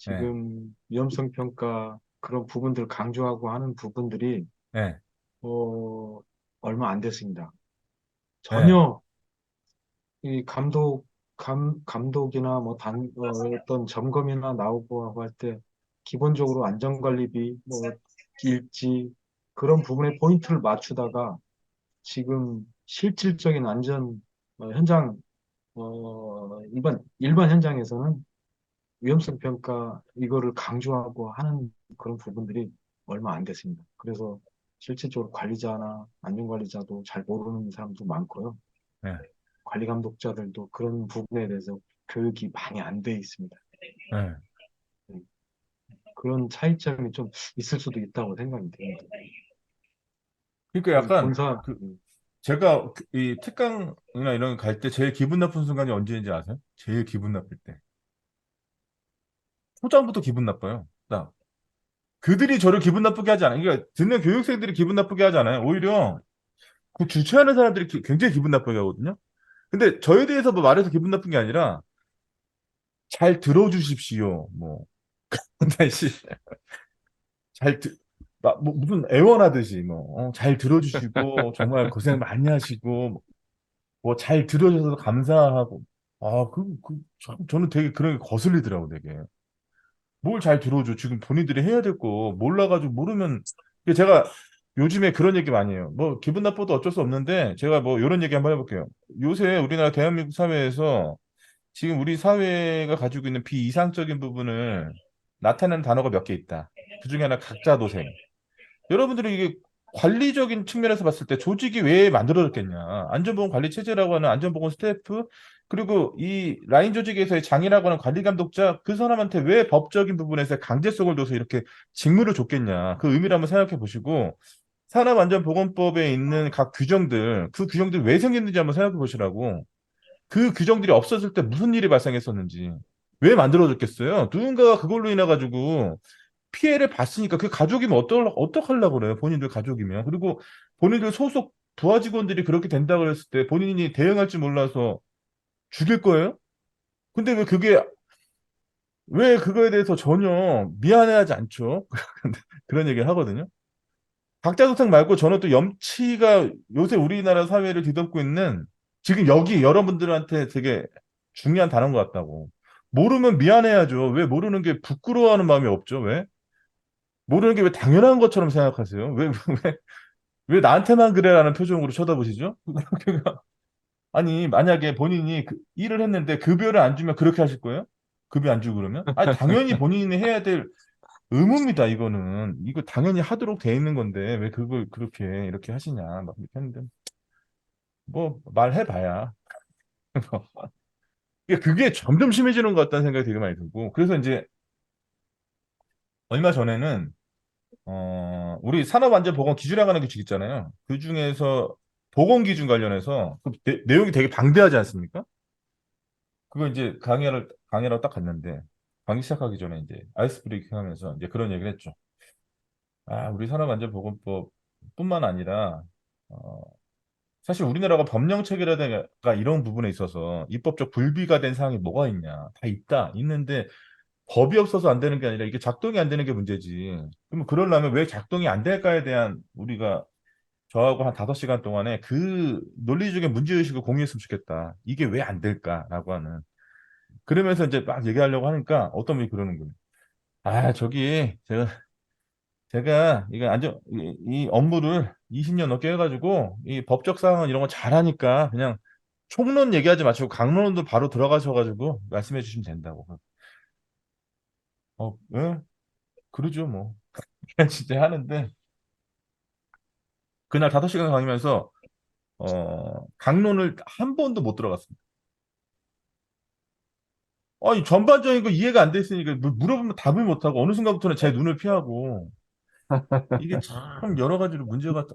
예, 지금 위험성 평가 그런 부분들 강조하고 하는 부분들이 예, 어, 얼마 안 됐습니다. 예, 전혀 이 감독이나 뭐 어떤 점검이나 나오고 하고 할 때 기본적으로 안전관리비, 뭐 일지 그런 부분에 포인트를 맞추다가 지금 실질적인 안전 현장 일반 현장에서는 위험성 평가 이거를 강조하고 하는 그런 부분들이 얼마 안 됐습니다. 그래서 실질적으로 관리자나 안전관리자도 잘 모르는 사람도 많고요. 예, 관리 감독자들도 그런 부분에 대해서 교육이 많이 안 돼 있습니다. 예. 음, 그런 차이점이 좀 있을 수도 있다고 생각이 됩니다. 그러니까 그래서 약간 본사, 그 제가 이 특강이나 이런 거 갈 때 제일 기분 나쁜 순간이 언제인지 아세요? 제일 기분 나쁠 때. 초장부터 기분 나빠요. 나 그들이 저를 기분 나쁘게 하지 않아요. 그러니까 듣는 교육생들이 기분 나쁘게 하지 않아요. 오히려 그 주최하는 사람들이 굉장히 기분 나쁘게 하거든요. 근데 저에 대해서 뭐 말해서 기분 나쁜 게 아니라 잘 들어주십시오. 뭐 다시 잘 들, 뭐 무슨 애원하듯이 잘 들어주시고 정말 고생 많이 하시고 뭐 잘 들어줘서 감사하고 저는 되게 그런 게 거슬리더라고 되게. 뭘 잘 들어줘. 지금 본인들이 해야 될 거 몰라가지고 모르면 제가 요즘에 그런 얘기 많이 해요. 뭐 기분 나빠도 어쩔 수 없는데 제가 뭐 이런 얘기 한번 해볼게요. 요새 우리나라 대한민국 사회에서 지금 우리 사회가 가지고 있는 비이상적인 부분을 나타내는 단어가 몇 개 있다. 그중에 하나 각자 도생. 여러분들이 이게 관리적인 측면에서 봤을 때 조직이 왜 만들어졌겠냐. 안전보건 관리 체제라고 하는 안전보건 스태프, 그리고 이 라인 조직에서의 장이라고 하는 관리 감독자, 그 사람한테 왜 법적인 부분에서 강제성을 둬서 이렇게 직무를 줬겠냐. 그 의미를 한번 생각해 보시고, 산업안전보건법에 있는 각 규정들, 그 규정들이 왜 생겼는지 한번 생각해 보시라고. 그 규정들이 없었을 때 무슨 일이 발생했었는지. 왜 만들어졌겠어요? 누군가가 그걸로 인해 가지고 피해를 봤으니까 그 가족이면 어떡하려고 그래요? 본인들 가족이면. 그리고 본인들 소속 부하 직원들이 그렇게 된다 그랬을 때 본인이 대응할 줄 몰라서 죽일 거예요? 근데 왜 그거에 대해서 전혀 미안해하지 않죠? 그런 얘기를 하거든요. 각자도택 말고 저는 또 염치가 요새 우리나라 사회를 뒤덮고 있는 지금 여기 여러분들한테 되게 중요한 단어인 것 같다고. 모르면 미안해야죠. 왜 모르는 게 부끄러워하는 마음이 없죠? 왜? 모르는 게 왜 당연한 것처럼 생각하세요? 왜 나한테만 그래라는 표정으로 쳐다보시죠? 아니, 만약에 본인이 일을 했는데 급여를 안 주면 그렇게 하실 거예요? 급여 안 주고 그러면? 아니, 당연히 본인이 해야 될 의무입니다, 이거는. 이거 당연히 하도록 돼 있는 건데, 왜 그걸 그렇게, 이렇게 하시냐, 막 이렇게 했는데, 뭐, 말해봐야. 그게 점점 심해지는 것 같다는 생각이 되게 많이 들고, 그래서 이제, 얼마 전에는, 우리 산업안전보건 기준이라고 하는 규칙 있잖아요. 그 중에서 보건기준 관련해서 그 내용이 되게 방대하지 않습니까? 그거 이제 강의하러 딱 갔는데, 강의 시작하기 전에 이제 아이스 브레이킹 하면서 이제 그런 얘기를 했죠. 우리 산업안전보건법 뿐만 아니라, 어, 사실 우리나라가 법령 체계라든가 이런 부분에 있어서 입법적 불비가 된 사항이 뭐가 있냐. 다 있다. 있는데 법이 없어서 안 되는 게 아니라 이게 작동이 안 되는 게 문제지. 그러면 그러려면 왜 작동이 안 될까에 대한 우리가 저하고 한 5시간 동안에 그 논리적인 문제의식을 공유했으면 좋겠다. 이게 왜 안 될까라고 하는. 그러면서 이제 막 얘기하려고 하니까 어떤 분이 그러는 거예요. 제가 이거 이 업무를 20년 넘게 해가지고 이 법적 사항은 이런 거 잘하니까 그냥 총론 얘기하지 마시고 강론도 바로 들어가셔가지고 말씀해 주시면 된다고. 예? 그러죠 뭐. 그냥 진짜 하는데 그날 5시간 강의면서 강론을 한 번도 못 들어갔습니다. 아니 전반적인 거 이해가 안 돼 있으니까 물어보면 답을 못 하고 어느 순간부터는 제 눈을 피하고 이게 참 여러 가지로 문제가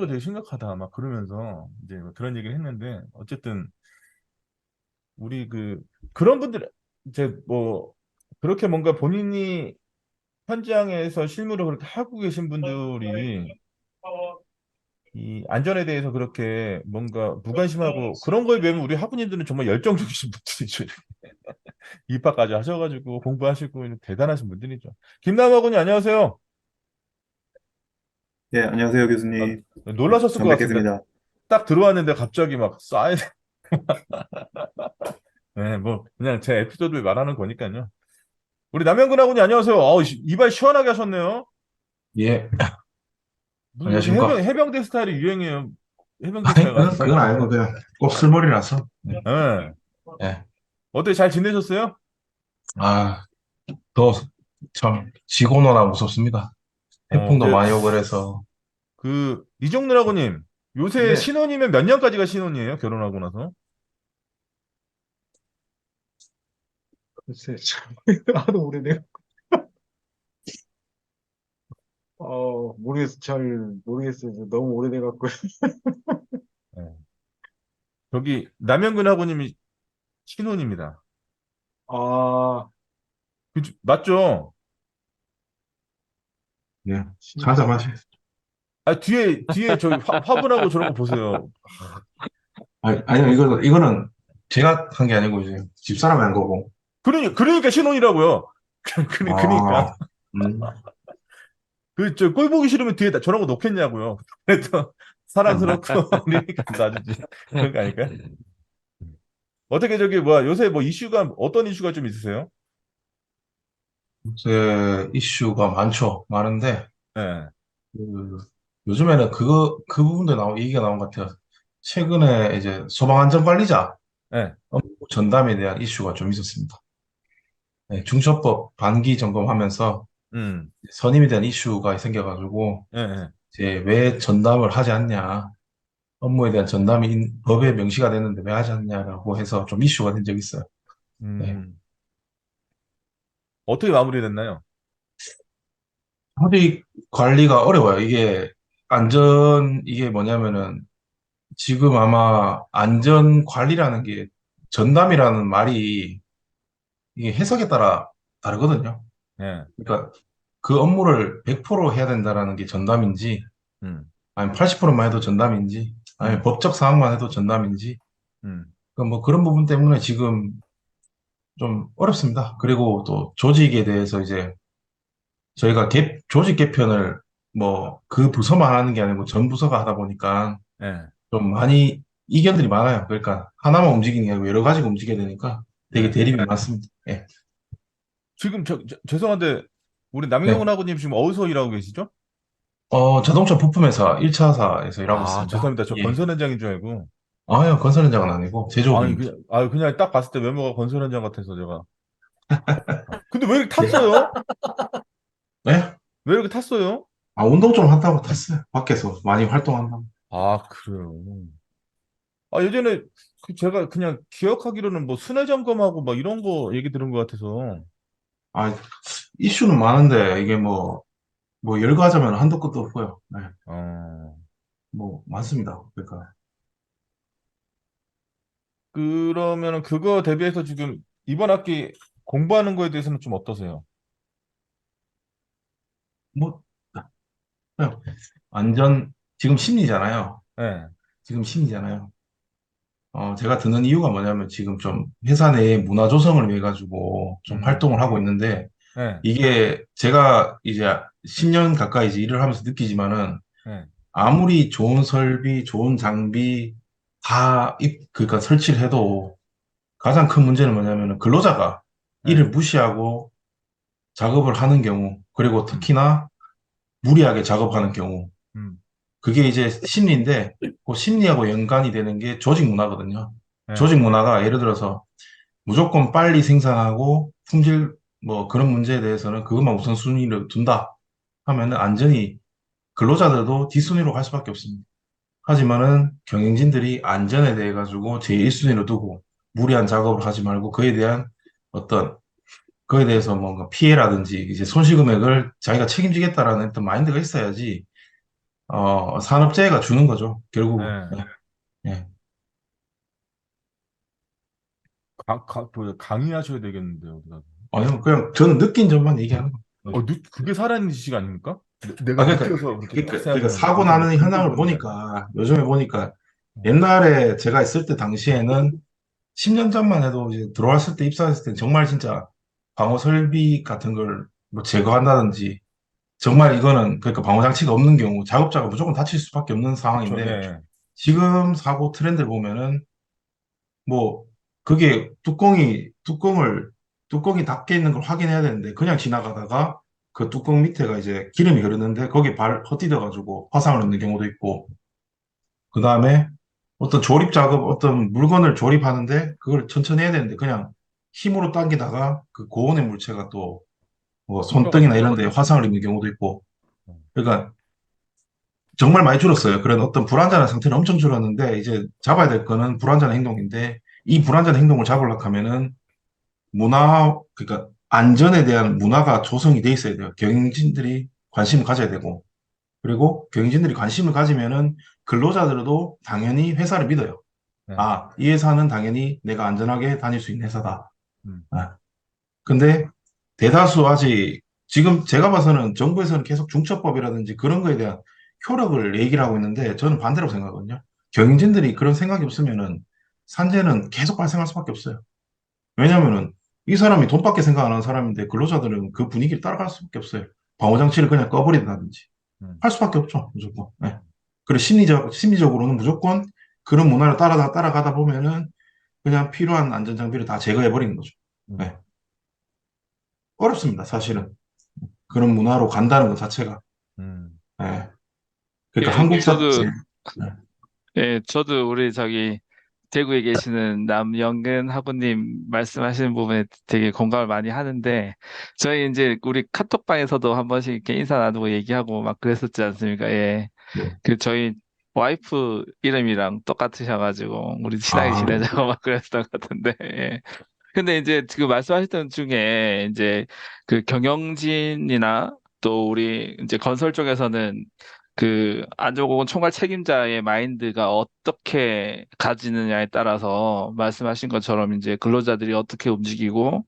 되게 심각하다 막 그러면서 이제 뭐 그런 얘기를 했는데 어쨌든 우리 그런 분들 이제 뭐 그렇게 뭔가 본인이 현장에서 실무를 그렇게 하고 계신 분들이 이 안전에 대해서 그렇게 뭔가 무관심하고 그런 거에 비하면 우리 학부님들은 정말 열정적이신 분들이죠. 입학까지 하셔가지고 공부하시고 대단하신 분들이죠. 김남화 군이 안녕하세요. 예, 안녕하세요, 아, 교수님. 놀라셨을 처음 것 같은데 뵙겠습니다. 딱 들어왔는데 갑자기 막 쌓여. 네, 뭐 그냥 제 에피소드를 말하는 거니까요. 우리 남영근 하군이 안녕하세요. 이발 시원하게 하셨네요. 예, 무슨 요새 안녕하십니까. 해병대 스타일이 유행이에요. 해병대 아니, 스타일 그건 같은. 아니고, 그냥 곱슬머리라서. 네. 예. 어때 잘 지내셨어요? 아, 더, 참, 지고노나 무섭습니다. 태풍도 이제 많이 오고 그래서, 그 이종nur 하고님 요새 네. 신혼이면 몇 년까지가 신혼이에요? 결혼하고 나서? 글쎄, 참, 하도 오래돼. 잘 모르겠어요. 너무 오래돼갖고. 네. 저기 남영근 하고님이 신혼입니다. 아, 맞죠? 예. 한잔 마시. 아 뒤에 저기 화분하고 저런 거 보세요. 아니요, 이거는 제가 한 게 아니고, 이제, 집사람이 한 거고. 그러니까 신혼이라고요. 그러니까 아, 음, 그 저 꼴 보기 싫으면 뒤에 저런 거 놓겠냐고요. 그래도 사랑스럽고 우리니까 놔주지. 그런 거 아닐까요? 어떻게 저기 뭐야 요새 뭐 이슈가 어떤 이슈가 좀 있으세요? 요새 이슈가 많은데, 네. 그, 요즘에는 그 부분도 얘기가 나온 것 같아요. 최근에 이제 소방안전관리자 네. 전담에 대한 이슈가 좀 있었습니다. 네, 중처법 반기 점검하면서 음. 선임에 대한 이슈가 생겨가지고 네, 네. 이제 왜 전담을 하지 않냐, 업무에 대한 전담이 법에 명시가 됐는데 왜 하지 않냐라고 해서 좀 이슈가 된 적이 있어요. 네. 음. 어떻게 마무리됐나요? 협의 관리가 어려워요. 이게 뭐냐면은 지금 아마 안전 관리라는 게 전담이라는 말이 이게 해석에 따라 다르거든요. 네. 그러니까 그 업무를 100% 해야 된다라는 게 전담인지 음. 아니면 80%만 해도 전담인지 아니면 음. 법적 사항만 해도 전담인지 음. 그뭐 그런 부분 때문에 지금 좀 어렵습니다. 그리고 또 조직에 대해서 이제 저희가 조직 개편을 뭐 그 부서만 하는 게 아니고 전 부서가 하다 보니까 네. 좀 많이 이견들이 많아요. 그러니까 하나만 움직이는 게 아니고 여러 가지가 움직여야 되니까 되게 네. 대립이 많습니다. 예. 지금 죄송한데 우리 네. 남영훈 하고님 지금 어디서 일하고 계시죠? 자동차 부품회사 1차사에서 일하고 아, 있습니다. 죄송합니다. 저 예. 건설 현장인 줄 알고. 아유, 건설 현장은 아니고 아니 제조업입니다. 그냥 딱 봤을 때 외모가 건설 현장 같아서 제가. 근데 왜 이렇게 탔어요? 네? 왜 이렇게 탔어요? 운동 좀 한다고 탔어요. 밖에서 많이 활동한다고. 아, 그래요. 예전에 제가 그냥 기억하기로는 뭐 순회 점검하고 막 이런 거 얘기 들은 것 같아서. 아, 이슈는 많은데 이게 뭐 열거하자면 한도 끝도 없고요. 네. 어, 뭐 많습니다. 그러니까 그러면은 그거 대비해서 지금 이번 학기 공부하는 거에 대해서는 좀 어떠세요? 뭐 그냥 완전 지금 심리잖아요. 네, 지금 심리잖아요. 제가 듣는 이유가 뭐냐면 지금 좀 회사 내에 문화 조성을 위해 가지고 좀 음, 활동을 하고 있는데 네, 이게 제가 이제 10년 가까이 이제 일을 하면서 느끼지만은 네, 아무리 좋은 설비, 좋은 장비 그러니까 설치를 해도 가장 큰 문제는 뭐냐면은 근로자가 네, 이를 무시하고 작업을 하는 경우, 그리고 음, 특히나 무리하게 작업하는 경우, 음, 그게 이제 심리인데, 그 심리하고 연관이 되는 게 조직 문화거든요. 네, 조직 문화가 예를 들어서 무조건 빨리 생산하고 품질 뭐 그런 문제에 대해서는 그것만 우선순위를 둔다 하면은 안전이 근로자들도 뒷순위로 갈 수밖에 없습니다. 하지만은 경영진들이 안전에 대해 가지고 제1순위로 두고 무리한 작업을 하지 말고 어떤 그에 대해서 뭔가 피해라든지 이제 손실금액을 자기가 책임지겠다라는 어떤 마인드가 있어야지 산업재해가 주는 거죠. 결국은. 네. 예. 강의하셔야 되겠는데요. 아니요, 그냥 저는 느낀 점만 얘기하는 거. 그게 살아있는 지식 아닙니까? 내가 그러니까, 느껴서 그렇게 딱 그러니까 생각하는 사고 거지. 나는 듣고 현황을 그러는 게 보니까 요즘에 보니까 아니라. 옛날에 제가 있을 때 당시에는 10년 전만 해도 이제 들어왔을 때 입사했을 때 정말 진짜 방어 설비 같은 걸 뭐 제거한다든지 정말 이거는 그러니까 방어 장치가 없는 경우 작업자가 무조건 다칠 수밖에 없는 그쵸, 상황인데 예. 지금 사고 트렌드를 보면은 뭐 그게 뚜껑이 닫혀 있는 걸 확인해야 되는데 그냥 지나가다가 그 뚜껑 밑에가 이제 기름이 흐르는데 거기에 발 헛디뎌 가지고 화상을 입는 경우도 있고 그 다음에 어떤 조립 작업 어떤 물건을 조립하는데 그걸 천천히 해야 되는데 그냥 힘으로 당기다가 그 고온의 물체가 또 뭐 손등이나 휘어가지고. 이런 데 화상을 입는 경우도 있고 음. 그러니까 정말 많이 줄었어요. 그런 어떤 불안전한 상태는 엄청 줄었는데 이제 잡아야 될 거는 불안전한 행동인데 이 불안전한 행동을 잡으려고 하면은 그러니까 안전에 대한 문화가 조성이 돼 있어야 돼요. 경영진들이 관심을 가져야 되고 그리고 경영진들이 관심을 가지면은 근로자들도 당연히 회사를 믿어요. 네. 아, 이 회사는 당연히 내가 안전하게 다닐 수 있는 회사다. 음. 아, 근데 대다수 아직 지금 제가 봐서는 정부에서는 계속 중처법이라든지 그런 거에 대한 효력을 얘기를 하고 있는데 저는 반대로 생각하거든요. 경영진들이 그런 생각이 없으면은 산재는 계속 발생할 수밖에 없어요. 왜냐면은 이 사람이 돈밖에 생각 안 하는 사람인데 근로자들은 그 분위기를 따라갈 수밖에 없어요. 방호장치를 그냥 꺼버린다든지 음. 할 수밖에 없죠, 무조건. 네. 그리고 심리적으로는 무조건 그런 문화를 따라가다 보면은 그냥 필요한 안전장비를 다 제거해버리는 거죠. 음. 네. 어렵습니다, 사실은. 그런 문화로 간다는 것 자체가. 음. 예. 그러니까 예, 저도, 네. 예, 저도 우리 저기 대구에 계시는 남영근 학우님 말씀하시는 부분에 되게 공감을 많이 하는데, 저희 이제 우리 카톡방에서도 한 번씩 이렇게 인사 나누고 얘기하고 막 그랬었지 않습니까? 예. 네. 그 저희 와이프 이름이랑 똑같으셔가지고, 우리 친하게 아, 지내자고 막 그랬던 것 같은데, 예. 근데 이제 지금 말씀하셨던 중에 이제 그 경영진이나 또 우리 이제 건설 쪽에서는 그 안전보건 총괄 책임자의 마인드가 어떻게 가지느냐에 따라서 말씀하신 것처럼 이제 근로자들이 어떻게 움직이고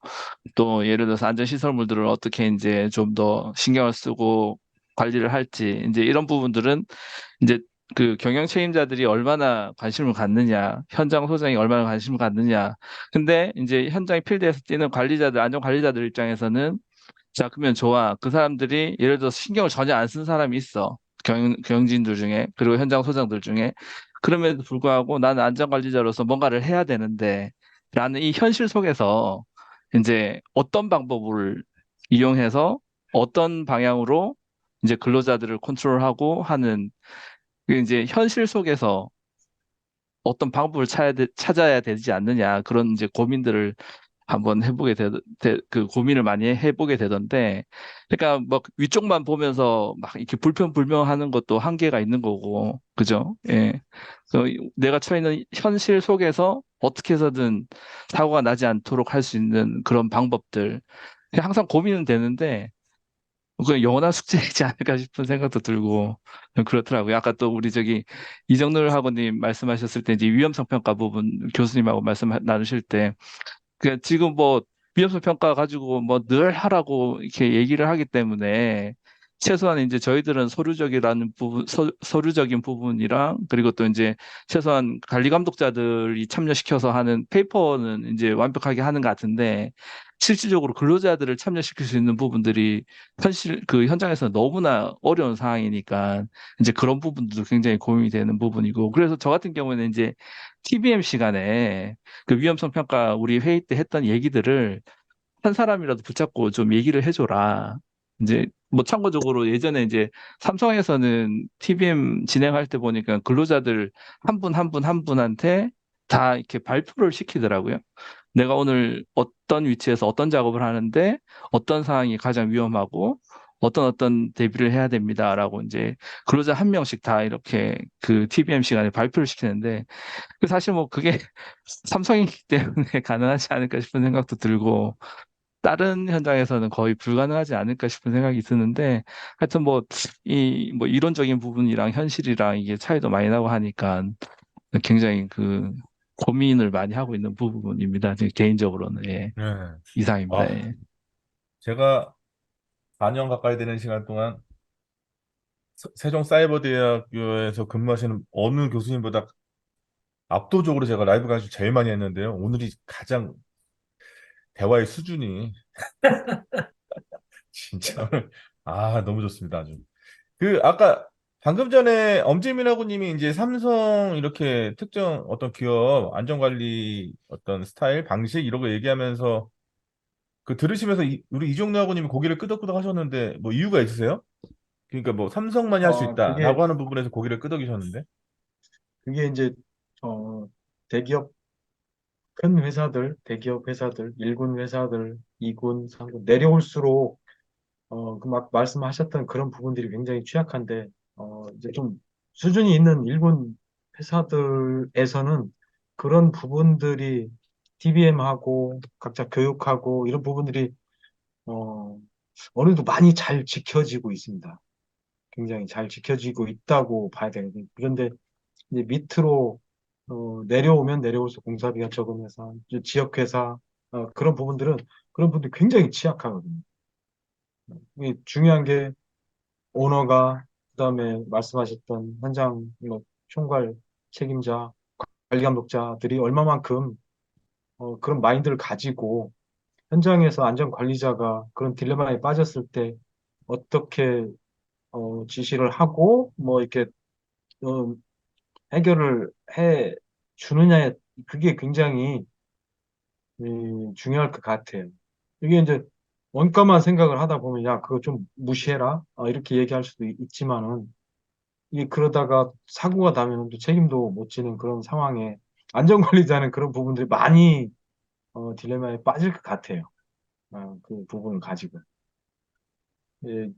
또 예를 들어서 안전시설물들을 어떻게 이제 좀 더 신경을 쓰고 관리를 할지 이제 이런 부분들은 이제 그 경영 책임자들이 얼마나 관심을 갖느냐, 현장 소장이 얼마나 관심을 갖느냐. 근데 이제 현장 필드에서 뛰는 관리자들, 안전 관리자들 입장에서는 자, 그러면 좋아. 그 사람들이 예를 들어서 신경을 전혀 안 쓴 사람이 있어. 경영진들 중에, 그리고 현장 소장들 중에. 그럼에도 불구하고 나는 안전관리자로서 뭔가를 해야 되는데, 라는 이 현실 속에서 이제 어떤 방법을 이용해서 어떤 방향으로 이제 근로자들을 컨트롤하고 하는 그 이제 현실 속에서 어떤 방법을 찾아야 되지 않느냐 그런 이제 고민들을 한번 그 고민을 많이 해보게 되던데, 그러니까 뭐 위쪽만 보면서 막 이렇게 불평불명하는 것도 한계가 있는 거고, 그죠? 예. 내가 처해 있는 현실 속에서 어떻게 해서든 사고가 나지 않도록 할 수 있는 그런 방법들, 항상 고민은 되는데, 그 영원한 숙제이지 않을까 싶은 생각도 들고 그렇더라고요. 아까 또 우리 저기 이정nur 학원님 말씀하셨을 때 이제 위험성 평가 부분 교수님하고 말씀 나누실 때 그 지금 뭐 위험성 평가 가지고 뭐 늘 하라고 이렇게 얘기를 하기 때문에 최소한 이제 저희들은 서류적이라는 부분, 서류적인 부분이랑 그리고 또 이제 최소한 관리 감독자들이 참여시켜서 하는 페이퍼는 이제 완벽하게 하는 것 같은데 실질적으로 근로자들을 참여시킬 수 있는 부분들이 그 현장에서 너무나 어려운 상황이니까 이제 그런 부분들도 굉장히 고민이 되는 부분이고 그래서 저 같은 경우에는 이제 TBM 시간에 그 위험성 평가 우리 회의 때 했던 얘기들을 한 사람이라도 붙잡고 좀 얘기를 해줘라. 이제 뭐 참고적으로 예전에 이제 삼성에서는 TBM 진행할 때 보니까 근로자들 한 분 한 분 한 분한테 다 이렇게 발표를 시키더라고요. 내가 오늘 어떤 위치에서 어떤 작업을 하는데 어떤 상황이 가장 위험하고 어떤 대비를 해야 됩니다라고 이제 근로자 한 명씩 다 이렇게 그 TBM 시간에 발표를 시키는데 그 사실 뭐 그게 삼성이기 때문에 가능하지 않을까 싶은 생각도 들고 다른 현장에서는 거의 불가능하지 않을까 싶은 생각이 드는데 하여튼 뭐 뭐 이론적인 부분이랑 현실이랑 이게 차이도 많이 나고 하니까 굉장히 그 고민을 많이 하고 있는 부분입니다. 개인적으로는 예, 네. 이상입니다. 아, 예. 제가 4년 가까이 되는 시간 동안 세종사이버대학교에서 근무하시는 어느 교수님보다 압도적으로 제가 라이브 강의 제일 많이 했는데요. 오늘이 가장 대화의 수준이 진짜 너무 좋습니다. 아주. 아까 방금 전에 엄지민하고 님이 이제 삼성 이렇게 특정 어떤 기업 안전관리 어떤 스타일, 방식 이런 거 얘기하면서 들으시면서 우리 이종래 하고 님이 고개를 끄덕끄덕 하셨는데 뭐 이유가 있으세요? 그러니까 뭐 삼성만이 할 수 그게, 있다라고 하는 부분에서 고개를 끄덕이셨는데. 그게 이제, 어, 대기업, 큰 회사들, 대기업 회사들, 1군 회사들, 2군, 3군, 내려올수록, 그 막 말씀하셨던 그런 부분들이 굉장히 취약한데, 이제 좀 수준이 있는 1군 회사들에서는 그런 부분들이 DBM하고 각자 교육하고 이런 부분들이, 어, 어느 정도 많이 잘 지켜지고 있습니다. 굉장히 잘 지켜지고 있다고 봐야 되거든요. 그런데 이제 밑으로 내려오면 내려올수록 공사비가 적은 회사, 이제 지역 회사 그런 부분들은 그런 부분들이 굉장히 취약하거든요. 이게 중요한 게 오너가 그다음에 말씀하셨던 현장 뭐 총괄 책임자, 관리 감독자들이 얼마만큼 그런 마인드를 가지고 현장에서 안전 관리자가 그런 딜레마에 빠졌을 때 어떻게 지시를 하고 뭐 이렇게 어, 해결을 해 주느냐에 그게 굉장히 중요할 것 같아요. 이게 이제 원가만 생각을 하다 보면 야 그거 좀 무시해라 이렇게 얘기할 수도 있지만은 이게 그러다가 사고가 나면 또 책임도 못 지는 그런 상황에 안전관리자는 그런 부분들이 많이 딜레마에 빠질 것 같아요. 그 부분을 가지고. 예,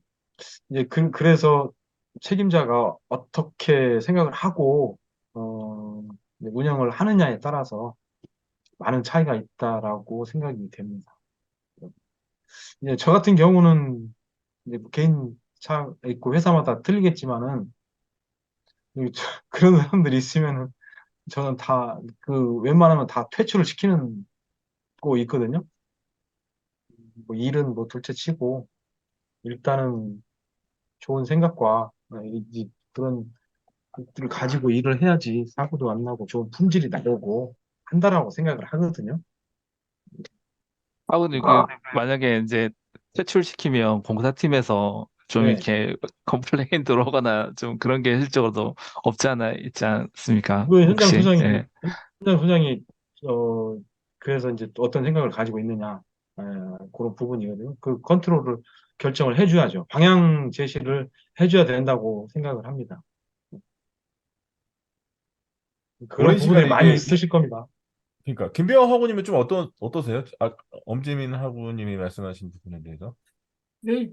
이제 그래서 책임자가 어떻게 생각을 하고 이제 운영을 하느냐에 따라서 많은 차이가 있다라고 생각이 됩니다. 이제 저 같은 경우는 이제 뭐 개인 차 있고 회사마다 틀리겠지만은 그런 사람들이 있으면은 저는 다 그 웬만하면 다 퇴출을 시키는 거 있거든요. 뭐 일은 뭐 둘째 치고 일단은 좋은 생각과 그런 것들을 가지고 일을 해야지 사고도 안 나고 좋은 품질이 나오고 한다라고 생각을 하거든요. 아버님, 만약에 이제 퇴출시키면 공사팀에서 좀 네. 이렇게 컴플레인 들어오거나 좀 그런 게 실적으로도 없지 않아 있지 않습니까? 그 혹시, 예. 현장 소장이 어 그래서 이제 또 어떤 생각을 가지고 있느냐 에, 그런 부분이거든요. 그 컨트롤을 결정을 해줘야죠. 방향 제시를 해줘야 된다고 생각을 합니다. 그런 오랜 부분들이 시간에 많이 이게 있으실 겁니다. 그러니까 김병호 하고님은 좀 어떠세요? 엄지민 하고님이 말씀하신 부분에 대해서. 이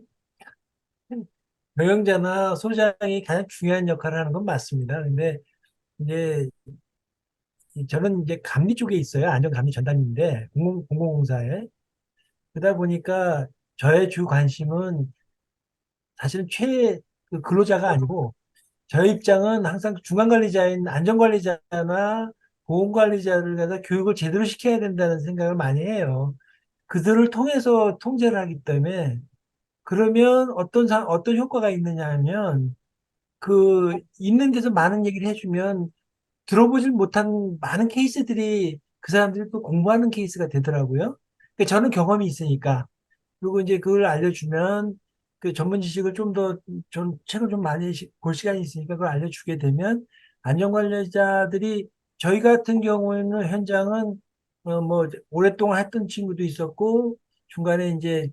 경영자나 소장이 가장 중요한 역할을 하는 건 맞습니다. 근데 이제 저는 이제 감리 쪽에 있어요. 안전감리 전담인데 공공공사에. 그러다 보니까 저의 주 관심은 사실은 그 근로자가 아니고 저의 입장은 항상 중간관리자인 안전관리자나 보건관리자를 갖다 교육을 제대로 시켜야 된다는 생각을 많이 해요. 그들을 통해서 통제를 하기 때문에 그러면 어떤 효과가 있느냐 하면 있는 데서 많은 얘기를 해주면 들어보질 못한 많은 케이스들이 그 사람들이 또 공부하는 케이스가 되더라고요. 그러니까 저는 경험이 있으니까. 그리고 이제 그걸 알려주면 그 전문 지식을 책을 좀 많이 볼 시간이 있으니까 그걸 알려주게 되면 안전관리자들이 저희 같은 경우에는 현장은 뭐 오랫동안 했던 친구도 있었고 중간에 이제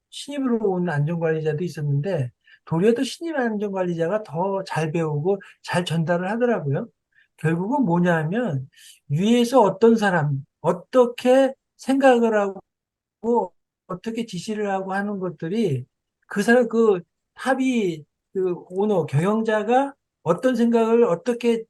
신입으로 온 안전관리자도 있었는데 도리어 더 신입 안전관리자가 더 잘 배우고 잘 전달을 하더라고요. 결국은 뭐냐면 위에서 어떤 사람 어떻게 생각을 하고 어떻게 지시를 하고 하는 것들이 그 사람 탑이 오너 경영자가 어떤 생각을 어떻게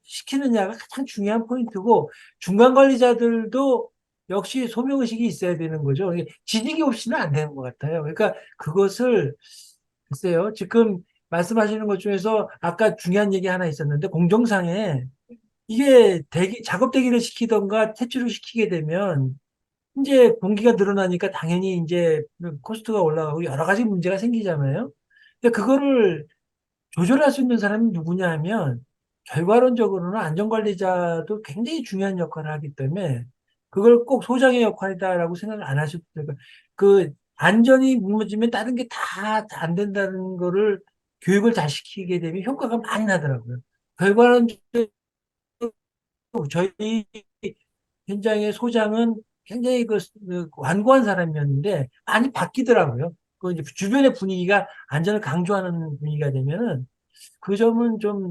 시키느냐가 가장 중요한 포인트고 중간 관리자들도 역시 소명의식이 있어야 되는 거죠. 이게 지식이 없이는 안 되는 것 같아요. 그러니까 그것을 글쎄요. 지금 말씀하시는 것 중에서 아까 중요한 얘기 하나 있었는데 공정상에 이게 작업 대기를 시키던가 퇴출을 시키게 되면 이제 공기가 늘어나니까 당연히 이제 코스트가 올라가고 여러 가지 문제가 생기잖아요. 근데 그거를 조절할 수 있는 사람이 누구냐 하면 결과론적으로는 안전관리자도 굉장히 중요한 역할을 하기 때문에 그걸 꼭 소장의 역할이다라고 생각을 안 하셔도 돼요. 그 안전이 무너지면 다른 게 다 안 된다는 거를 교육을 잘 시키게 되면 효과가 많이 나더라고요. 결과론적으로 저희 현장의 소장은 굉장히 그 완고한 사람이었는데 많이 바뀌더라고요. 그 이제 주변의 분위기가 안전을 강조하는 분위기가 되면은 그 점은 좀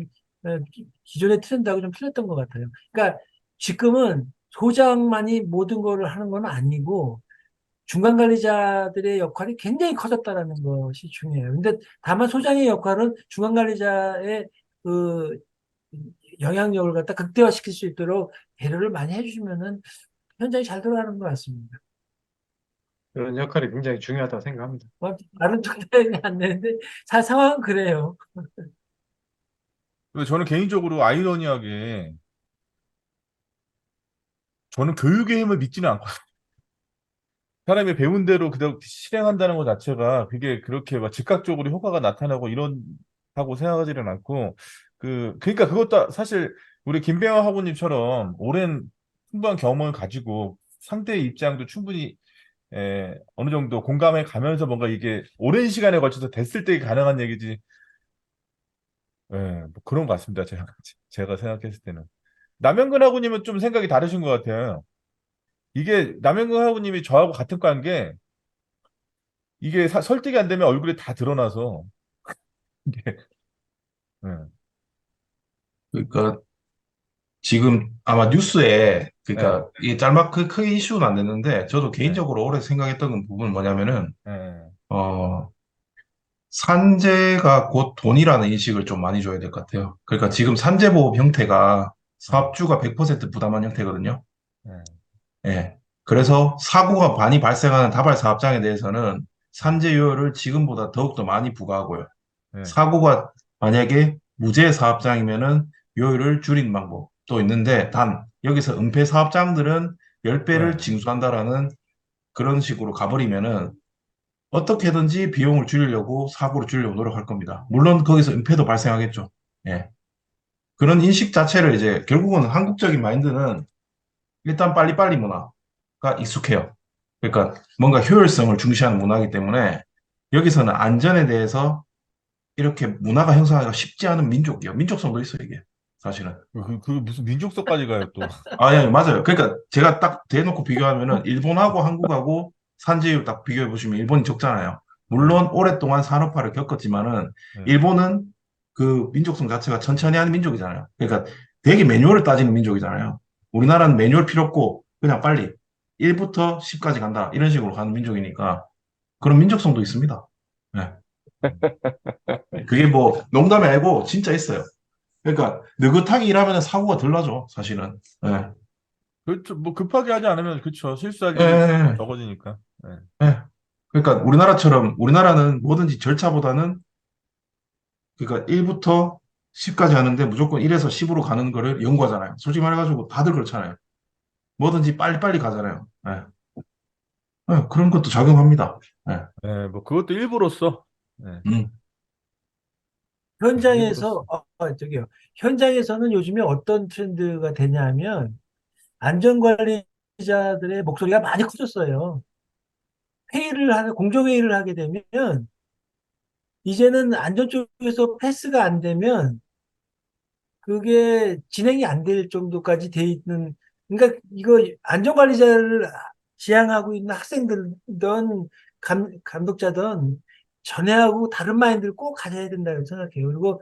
기존의 트렌드하고 좀 틀렸던 것 같아요. 그러니까 지금은 소장만이 모든 거를 하는 건 아니고 중간 관리자들의 역할이 굉장히 커졌다라는 것이 중요해요. 근데 다만 소장의 역할은 중간 관리자의 그 영향력을 갖다 극대화시킬 수 있도록 배려를 많이 해주시면은 현장이 잘 돌아가는 것 같습니다. 그런 역할이 굉장히 중요하다고 생각합니다. 뭐, 다른 쪽에는 안 되는데 상황은 그래요. 근데 저는 개인적으로 아이러니하게 저는 교육의 힘을 믿지는 않거든요. 사람이 배운 대로 그대로 실행한다는 것 자체가 그게 그렇게 막 즉각적으로 효과가 나타나고 이런다고 생각하지는 않고 그러니까 그것도 사실 우리 김배영 학우님처럼 오랜 풍부한 경험을 가지고 상대의 입장도 충분히 어느 정도 공감해 가면서 뭔가 이게 오랜 시간에 걸쳐서 됐을 때 가능한 얘기지. 뭐 그런 것 같습니다. 제가 생각했을 때는. 남영근 학우님은 좀 생각이 다르신 것 같아요. 이게 남영근 학우님이 저하고 같은 과인 게 이게 설득이 안 되면 얼굴이 다 드러나서 이게 예, 그러니까 지금 아마 뉴스에 예, 그러니까 이게 짤막 크게 이슈는 안 됐는데 저도 예, 개인적으로 오래 생각했던 부분은 뭐냐면은 예, 어 산재가 곧 돈이라는 인식을 좀 많이 줘야 될 것 같아요. 그러니까 지금 산재보험 형태가 예, 사업주가 100% 부담한 형태거든요. 예, 예. 그래서 사고가 많이 발생하는 다발 사업장에 대해서는 예, 산재요율을 지금보다 더욱더 많이 부과하고요. 예, 사고가 만약에 무죄 사업장이면은 요율을 줄이는 방법도 있는데 단 여기서 은폐 사업장들은 10배를 예. 징수한다라는 그런 식으로 가버리면은 어떻게든지 비용을 줄이려고 사고를 줄이려고 노력할 겁니다. 물론 거기서 은폐도 발생하겠죠. 예. 그런 인식 자체를 이제 결국은 한국적인 마인드는 일단 빨리빨리 문화가 익숙해요. 그러니까 뭔가 효율성을 중시하는 문화이기 때문에 여기서는 안전에 대해서 이렇게 문화가 형성하기가 쉽지 않은 민족이요. 민족성도 있어요, 이게. 사실은. 그 무슨 민족성까지 가요 또. 아, 예, 맞아요. 그러니까 제가 딱 대놓고 비교하면은 일본하고 한국하고 산지율 딱 비교해 보시면 일본이 적잖아요. 예, 물론 오랫동안 산업화를 겪었지만은 예, 일본은 그 민족성 자체가 천천히 하는 민족이잖아요. 그러니까 되게 매뉴얼을 따지는 민족이잖아요. 우리나라는 매뉴얼 필요 없고 그냥 빨리 1부터 10까지 간다. 이런 식으로 가는 민족이니까 그런 민족성도 있습니다. 예. 그게 뭐 농담이 아니고 진짜 있어요. 그러니까 느긋하게 일하면 사고가 덜 나죠, 사실은. 예. 그렇죠. 뭐 급하게 하지 않으면 그렇죠. 실수할 예, 일이 예, 적어지니까. 예, 예. 그러니까 우리나라처럼 우리나라는 뭐든지 절차보다는 그러니까 1부터 10까지 하는데 무조건 1에서 10으로 가는 거를 연구하잖아요. 솔직히 말해가지고 다들 그렇잖아요. 뭐든지 빨리빨리 가잖아요. 예. 예, 그런 것도 작용합니다. 예. 뭐 그것도 일부로써. 예, 음. 현장에서 일부로써. 저기요. 현장에서는 요즘에 어떤 트렌드가 되냐면 안전관리자들의 목소리가 많이 커졌어요. 공정회의를 하게 되면 이제는 안전 쪽에서 패스가 안 되면 그게 진행이 안 될 정도까지 돼 있는, 그러니까 이거 안전관리자를 지향하고 있는 학생들든 감독자든 전에하고 다른 마인드를 꼭 가져야 된다고 생각해요. 그리고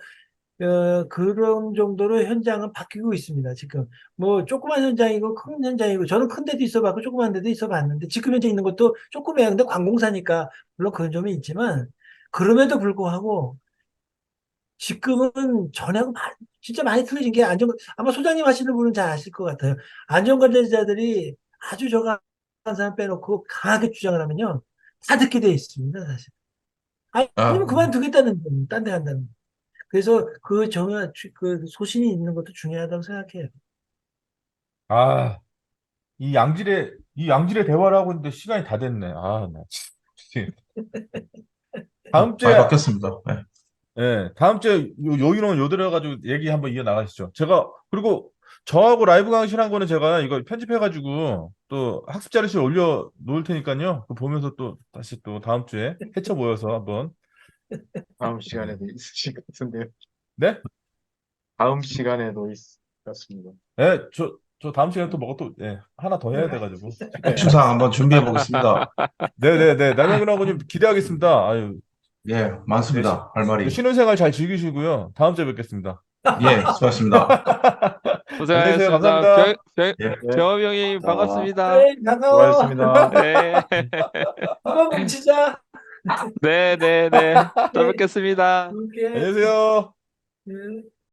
그런 정도로 현장은 바뀌고 있습니다. 지금 뭐 조그만 현장이고 큰 현장이고 저는 큰 데도 있어봤고 조그만 데도 있어봤는데 지금 현재 있는 것도 조그매요. 근데 관공사니까 물론 그런 점이 있지만 그럼에도 불구하고 지금은 전하고 진짜 많이 틀려진 게 아마 소장님 하시는 분은 잘 아실 것 같아요. 안전관리자들이 아주 저가 한 사람 빼놓고 강하게 주장을 하면요. 다 듣게 돼 있습니다, 사실. 아, 아니면 그만두겠다는 분, 딴 데 간다는. 그래서 그 소신이 있는 것도 중요하다고 생각해요. 아, 이 양질의 대화를 하고 있는데 시간이 다 됐네. 아, 나 진짜. 다음 많이 주에 바뀌었습니다. 예. 예, 다음 주에 요 인원 요들여가지고 얘기 한번 이어 나가시죠. 제가 그리고 저하고 라이브 강의실한 거는 제가 이거 편집해가지고 또 학습 자료실 올려 놓을 테니까요. 그거 보면서 또 다시 또 다음 주에 해쳐 모여서 한번. 다음 시간에도 있으실 것 같은데요. 네? 다음 시간에도 있었습니다. 예, 저 다음 시간에 또 뭐가 또, 예, 하나 더 해야 돼가지고. 추상 한번 준비해 보겠습니다. 네네네. 남영근하고님 기대하겠습니다. 아유, 예, 네, 많습니다. 할 말이. 신혼생활 잘 즐기시고요. 다음 주에 뵙겠습니다. 예, 수고하셨습니다. 안녕히 계세요. 고생하셨습니다. 감사합니다. 예. 병업이 형님 반갑습니다. 그래, 반가워. 수고하셨습니다. 네, 한번 뭉치자. 네, 네, 네. 또 네, 뵙겠습니다. 이렇게. 안녕히 계세요. 네.